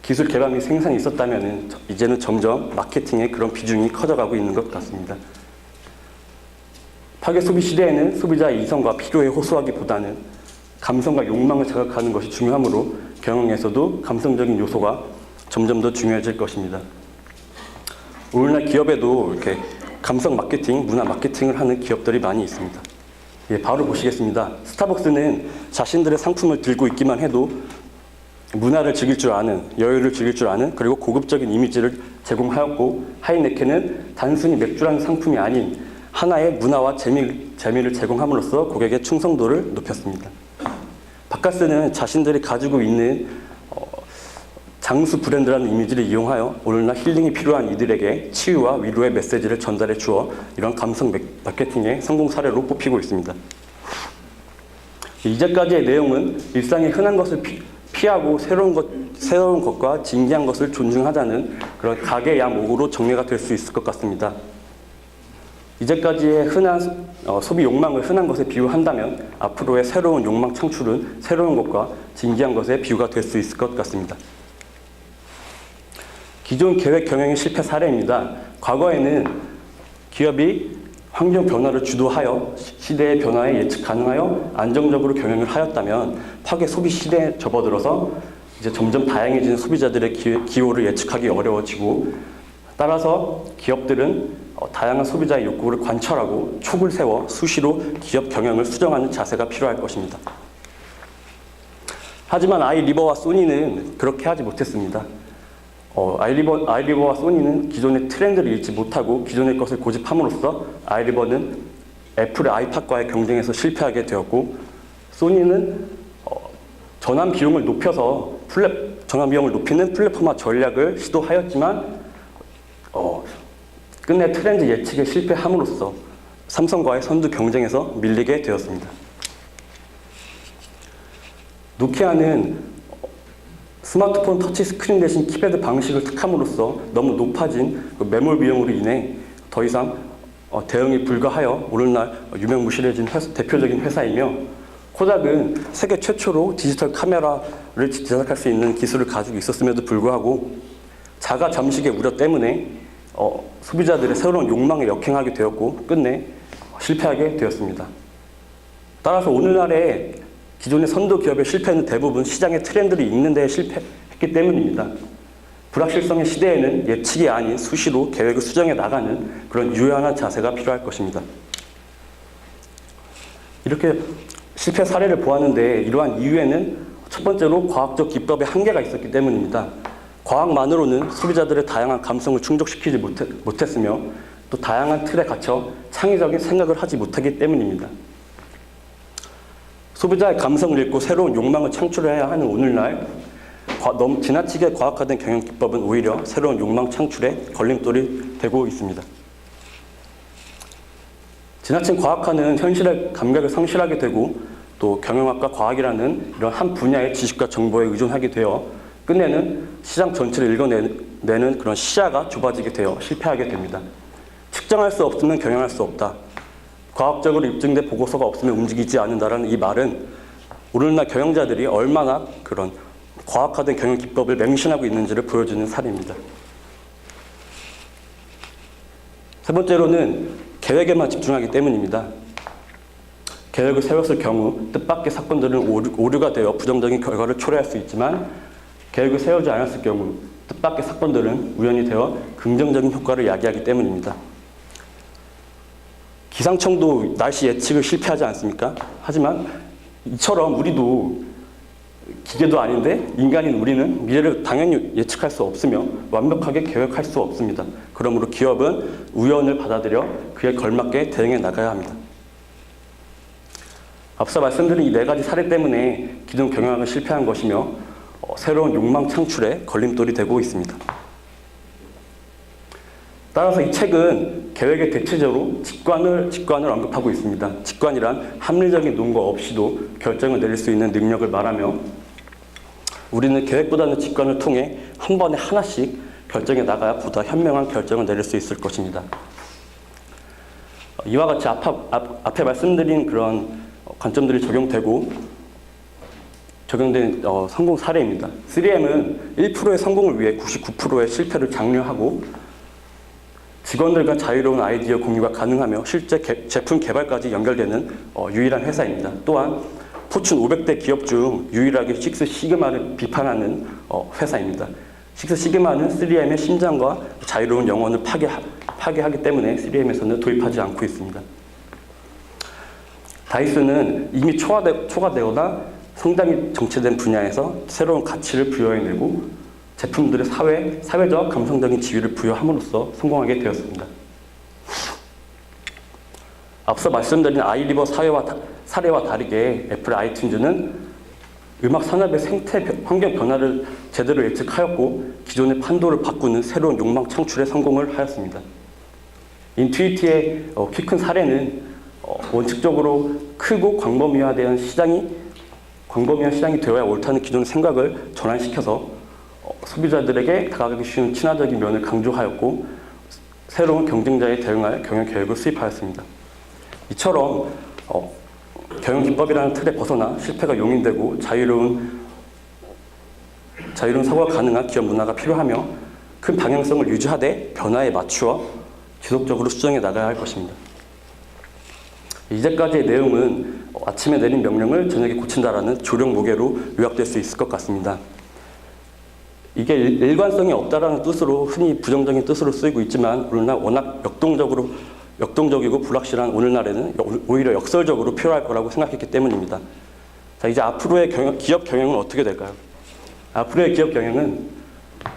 기술 개발 및 생산이 있었다면 이제는 점점 마케팅의 그런 비중이 커져가고 있는 것 같습니다. 파괴 소비 시대에는 소비자의 이성과 필요에 호소하기보다는 감성과 욕망을 자극하는 것이 중요하므로 경영에서도 감성적인 요소가 점점 더 중요해질 것입니다. 오늘날 기업에도 이렇게 감성 마케팅, 문화 마케팅을 하는 기업들이 많이 있습니다. 바로 보시겠습니다. 스타벅스는 자신들의 상품을 들고 있기만 해도 문화를 즐길 줄 아는, 여유를 즐길 줄 아는, 그리고 고급적인 이미지를 제공하였고, 하이네켄은 단순히 맥주라는 상품이 아닌 하나의 문화와 재미를 제공함으로써 고객의 충성도를 높였습니다. 바카스는 자신들이 가지고 있는 장수 브랜드라는 이미지를 이용하여 오늘날 힐링이 필요한 이들에게 치유와 위로의 메시지를 전달해 주어 이런 감성 마케팅의 성공 사례로 뽑히고 있습니다. 이제까지의 내용은 일상의 흔한 것을 피하고 새로운 것과 진기한 것을 존중하자는 그런 각의 양옥으로 정리가 될 수 있을 것 같습니다. 이제까지의 흔한 소비 욕망을 흔한 것에 비유한다면 앞으로의 새로운 욕망 창출은 새로운 것과 진기한 것에 비유가 될 수 있을 것 같습니다. 기존 계획 경영의 실패 사례입니다. 과거에는 기업이 환경 변화를 주도하여 시대의 변화에 예측 가능하여 안정적으로 경영을 하였다면 파괴 소비 시대에 접어들어서 이제 점점 다양해지는 소비자들의 기호를 예측하기 어려워지고 따라서 기업들은 다양한 소비자의 욕구를 관철하고 촉을 세워 수시로 기업 경영을 수정하는 자세가 필요할 것입니다. 하지만 아이리버와 소니는 그렇게 하지 못했습니다. 아이리버와 소니는 기존의 트렌드를 잃지 못하고 기존의 것을 고집함으로써 아이리버는 애플의 아이팟과의 경쟁에서 실패하게 되었고, 소니는 전환 비용을 높이는 플랫폼화 전략을 시도하였지만 끝내 트렌드 예측에 실패함으로써 삼성과의 선두 경쟁에서 밀리게 되었습니다. 노키아는 스마트폰 터치 스크린 대신 키패드 방식을 택함으로써 너무 높아진 그 매몰 비용으로 인해 더 이상 대응이 불가하여 오늘날 유명무실해진 대표적인 회사이며, 코닥은 세계 최초로 디지털 카메라를 제작할 수 있는 기술을 가지고 있었음에도 불구하고 자가 잠식의 우려 때문에 소비자들의 새로운 욕망에 역행하게 되었고 끝내 실패하게 되었습니다. 따라서 오늘날의 기존의 선도 기업의 실패는 대부분 시장의 트렌드를 읽는 데 실패했기 때문입니다. 불확실성의 시대에는 예측이 아닌 수시로 계획을 수정해 나가는 그런 유연한 자세가 필요할 것입니다. 이렇게 실패 사례를 보았는데 이러한 이유에는 첫 번째로 과학적 기법의 한계가 있었기 때문입니다. 과학만으로는 소비자들의 다양한 감성을 충족시키지 못했으며 또 다양한 틀에 갇혀 창의적인 생각을 하지 못하기 때문입니다. 소비자의 감성을 읽고 새로운 욕망을 창출해야 하는 오늘날 너무 지나치게 과학화된 경영 기법은 오히려 새로운 욕망 창출에 걸림돌이 되고 있습니다. 지나친 과학화는 현실의 감각을 상실하게 되고 또 경영학과 과학이라는 이런 한 분야의 지식과 정보에 의존하게 되어 끝내는 시장 전체를 읽어내는 그런 시야가 좁아지게 되어 실패하게 됩니다. 측정할 수 없으면 경영할 수 없다. 과학적으로 입증된 보고서가 없으면 움직이지 않는다라는 이 말은 오늘날 경영자들이 얼마나 그런 과학화된 경영 기법을 맹신하고 있는지를 보여주는 사례입니다. 세 번째로는 계획에만 집중하기 때문입니다. 계획을 세웠을 경우 뜻밖의 사건들은 오류가 되어 부정적인 결과를 초래할 수 있지만 계획을 세우지 않았을 경우 뜻밖의 사건들은 우연히 되어 긍정적인 효과를 야기하기 때문입니다. 기상청도 날씨 예측을 실패하지 않습니까? 하지만 이처럼 우리도 기계도 아닌데 인간인 우리는 미래를 당연히 예측할 수 없으며 완벽하게 계획할 수 없습니다. 그러므로 기업은 우연을 받아들여 그에 걸맞게 대응해 나가야 합니다. 앞서 말씀드린 이 네 가지 사례 때문에 기존 경영학은 실패한 것이며 새로운 욕망 창출에 걸림돌이 되고 있습니다. 따라서 이 책은 계획의 대체적으로 직관을 언급하고 있습니다. 직관이란 합리적인 논거 없이도 결정을 내릴 수 있는 능력을 말하며 우리는 계획보다는 직관을 통해 한 번에 하나씩 결정해 나가야 보다 현명한 결정을 내릴 수 있을 것입니다. 이와 같이 앞에 말씀드린 그런 관점들이 적용된 성공 사례입니다. 3M은 1%의 성공을 위해 99%의 실패를 장려하고 직원들과 자유로운 아이디어 공유가 가능하며 실제 제품 개발까지 연결되는 유일한 회사입니다. 또한 포춘 500대 기업 중 유일하게 식스 시그마를 비판하는 회사입니다. 식스 시그마는 3M의 심장과 자유로운 영혼을 파괴하기 때문에 3M에서는 도입하지 않고 있습니다. 다이슨은 이미 초과되거나 성장이 정체된 분야에서 새로운 가치를 부여해내고 제품들의 사회적 감성적인 지위를 부여함으로써 성공하게 되었습니다. 앞서 말씀드린 아이리버 사례와 다르게 애플 아이튠즈는 음악 산업의 생태 환경 변화를 제대로 예측하였고 기존의 판도를 바꾸는 새로운 욕망 창출에 성공을 하였습니다. 인투이티의 키 큰 사례는 원칙적으로 크고 광범위한 시장이 되어야 옳다는 기존의 생각을 전환시켜서 소비자들에게 다가가기 쉬운 친화적인 면을 강조하였고 새로운 경쟁자에 대응할 경영 계획을 수립하였습니다. 이처럼 경영 기법이라는 틀에 벗어나 실패가 용인되고 자유로운 사고가 가능한 기업 문화가 필요하며 큰 방향성을 유지하되 변화에 맞추어 지속적으로 수정해 나가야 할 것입니다. 이제까지의 내용은 아침에 내린 명령을 저녁에 고친다라는 조령 모계로 요약될 수 있을 것 같습니다. 이게 일관성이 없다라는 뜻으로 흔히 부정적인 뜻으로 쓰이고 있지만 오늘날 워낙 역동적이고 불확실한 오늘날에는 오히려 역설적으로 필요할 거라고 생각했기 때문입니다. 자, 이제 앞으로의 기업 경영은 어떻게 될까요? 앞으로의 기업 경영은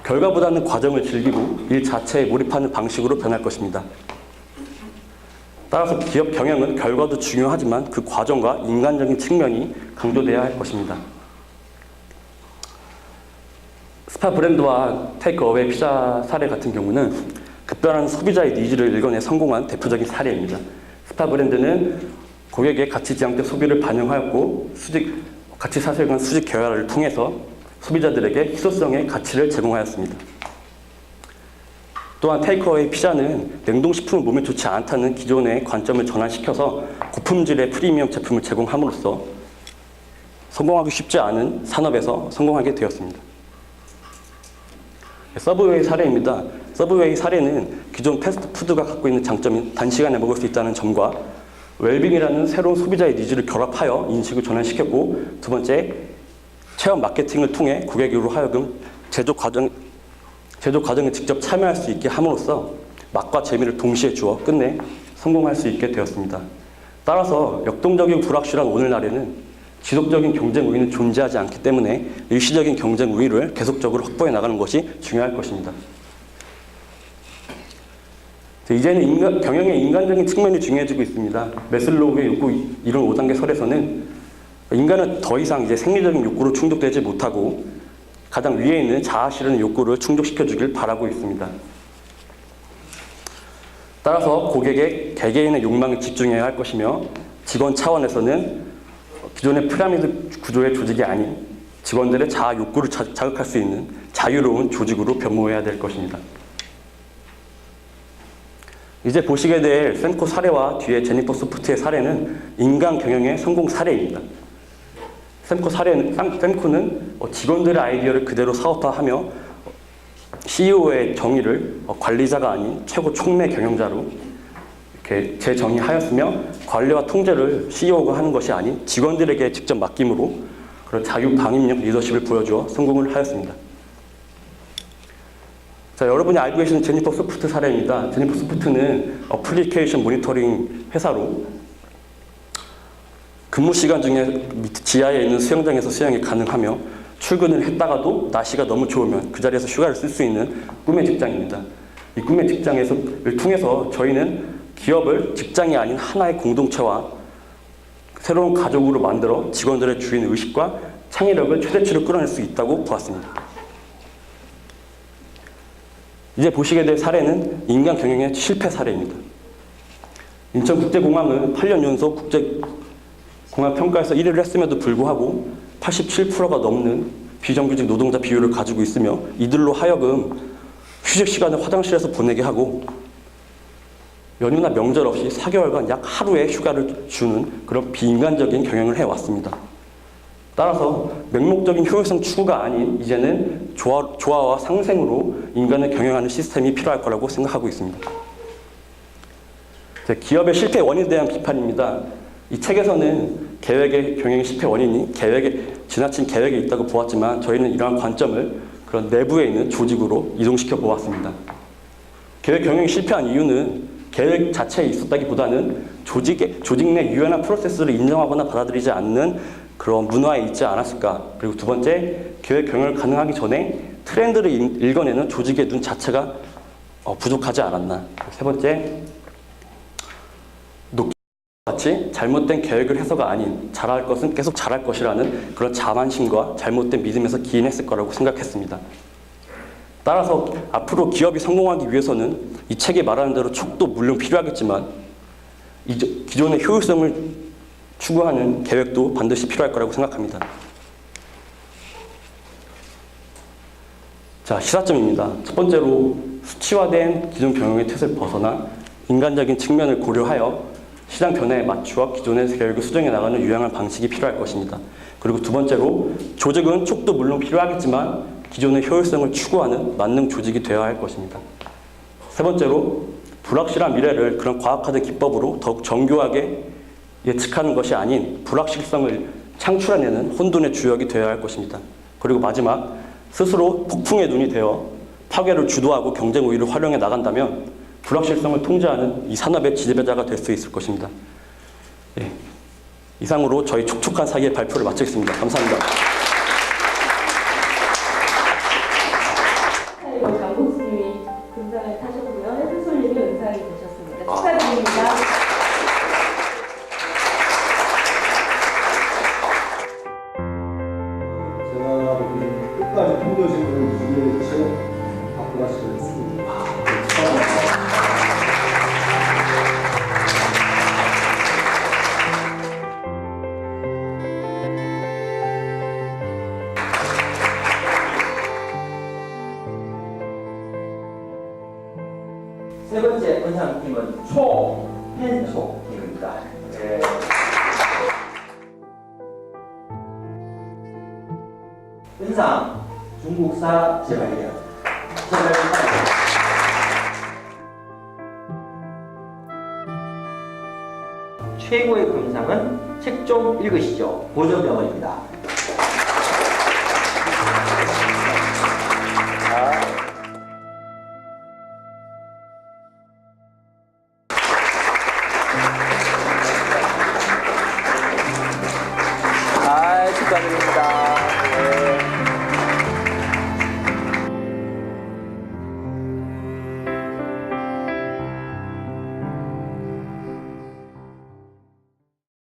결과보다는 과정을 즐기고 일 자체에 몰입하는 방식으로 변할 것입니다. 따라서 기업 경영은 결과도 중요하지만 그 과정과 인간적인 측면이 강조돼야 할 것입니다. 스파 브랜드와 테이크어웨이 피자 사례 같은 경우는 급변하는 소비자의 니즈를 읽어내 성공한 대표적인 사례입니다. 스파 브랜드는 고객의 가치 지향적 소비를 반영하였고 가치 사실관 수직 결과를 통해서 소비자들에게 희소성의 가치를 제공하였습니다. 또한 테이크어웨이 피자는 냉동식품은 몸에 좋지 않다는 기존의 관점을 전환시켜서 고품질의 프리미엄 제품을 제공함으로써 성공하기 쉽지 않은 산업에서 성공하게 되었습니다. 서브웨이 사례입니다. 서브웨이 사례는 기존 패스트푸드가 갖고 있는 장점인 단시간에 먹을 수 있다는 점과 웰빙이라는 새로운 소비자의 니즈를 결합하여 인식을 전환시켰고, 두 번째, 체험 마케팅을 통해 고객으로 하여금 제조 과정에 직접 참여할 수 있게 함으로써 맛과 재미를 동시에 주어 끝내 성공할 수 있게 되었습니다. 따라서 역동적이고 불확실한 오늘날에는 지속적인 경쟁 우위는 존재하지 않기 때문에 일시적인 경쟁 우위를 계속적으로 확보해 나가는 것이 중요할 것입니다. 이제는 경영의 인간적인 측면이 중요해지고 있습니다. 매슬로우의 욕구 이론 5단계 설에서는 인간은 더 이상 이제 생리적인 욕구로 충족되지 못하고 가장 위에 있는 자아 실현의 욕구를 충족시켜주길 바라고 있습니다. 따라서 고객의 개개인의 욕망에 집중해야 할 것이며, 직원 차원에서는 기존의 피라미드 구조의 조직이 아닌 직원들의 자아 욕구를 자극할 수 있는 자유로운 조직으로 변모해야 될 것입니다. 이제 보시게 될 샘코 사례와 뒤에 제니퍼 소프트의 사례는 인간 경영의 성공 사례입니다. 샘코는 직원들의 아이디어를 그대로 사업화하며 CEO의 정의를 관리자가 아닌 최고 촉매 경영자로 이렇게 재정의하였으며, 관리와 통제를 CEO가 하는 것이 아닌 직원들에게 직접 맡김으로 그런 자유 방임력 리더십을 보여주어 성공을 하였습니다. 자, 여러분이 알고 계시는 제니퍼 소프트 사례입니다. 제니퍼 소프트는 어플리케이션 모니터링 회사로 근무 시간 중에 지하에 있는 수영장에서 수영이 가능하며, 출근을 했다가도 날씨가 너무 좋으면 그 자리에서 휴가를 쓸 수 있는 꿈의 직장입니다. 이 꿈의 직장을 통해서 저희는 기업을 직장이 아닌 하나의 공동체와 새로운 가족으로 만들어 직원들의 주인 의식과 창의력을 최대치로 끌어낼 수 있다고 보았습니다. 이제 보시게 될 사례는 인간 경영의 실패 사례입니다. 인천국제공항은 8년 연속 국제공항평가에서 1위를 했음에도 불구하고 87%가 넘는 비정규직 노동자 비율을 가지고 있으며, 이들로 하여금 휴식 시간을 화장실에서 보내게 하고 연휴나 명절 없이 4개월간 약 하루의 휴가를 주는 그런 비인간적인 경영을 해왔습니다. 따라서 맹목적인 효율성 추구가 아닌 이제는 조화와 상생으로 인간을 경영하는 시스템이 필요할 거라고 생각하고 있습니다. 기업의 실패 원인에 대한 비판입니다. 이 책에서는 계획의 경영 실패 원인이 지나친 계획에 있다고 보았지만, 저희는 이러한 관점을 그런 내부에 있는 조직으로 이동시켜 보았습니다. 계획 경영이 실패한 이유는 계획 자체에 있었다기보다는 조직 내 유연한 프로세스를 인정하거나 받아들이지 않는 그런 문화에 있지 않았을까. 그리고 두 번째, 계획 경영을 가능하기 전에 트렌드를 읽어내는 조직의 눈 자체가 부족하지 않았나. 세 번째, 같이 잘못된 계획을 해서가 아닌 잘할 것은 계속 잘할 것이라는 그런 자만심과 잘못된 믿음에서 기인했을 거라고 생각했습니다. 따라서 앞으로 기업이 성공하기 위해서는 이 책에 말하는 대로 촉도 물론 필요하겠지만, 기존의 효율성을 추구하는 계획도 반드시 필요할 거라고 생각합니다. 자, 시사점입니다. 첫 번째로 수치화된 기존 경영의 틀을 벗어나 인간적인 측면을 고려하여 시장 변화에 맞추어 기존의 계획을 수정해 나가는 유연한 방식이 필요할 것입니다. 그리고 두 번째로, 조직은 촉도 물론 필요하겠지만 기존의 효율성을 추구하는 만능 조직이 되어야 할 것입니다. 세 번째로, 불확실한 미래를 그런 과학화된 기법으로 더욱 정교하게 예측하는 것이 아닌 불확실성을 창출해내는 혼돈의 주역이 되어야 할 것입니다. 그리고 마지막, 스스로 폭풍의 눈이 되어 파괴를 주도하고 경쟁 우위를 활용해 나간다면 불확실성을 통제하는 이 산업의 지배자가 될 수 있을 것입니다. 예. 이상으로 저희 촉촉한 사기의 발표를 마치겠습니다. 감사합니다. 강국수님이 금상을 타셨고요. 해수솔님이 은상이 되셨습니다. 축하드립니다. 초펜초입니다. 네. 은상 중국사 재발견. 최고의 금상은 책 좀 읽으시죠. 고전명언입니다. 축하드립니다.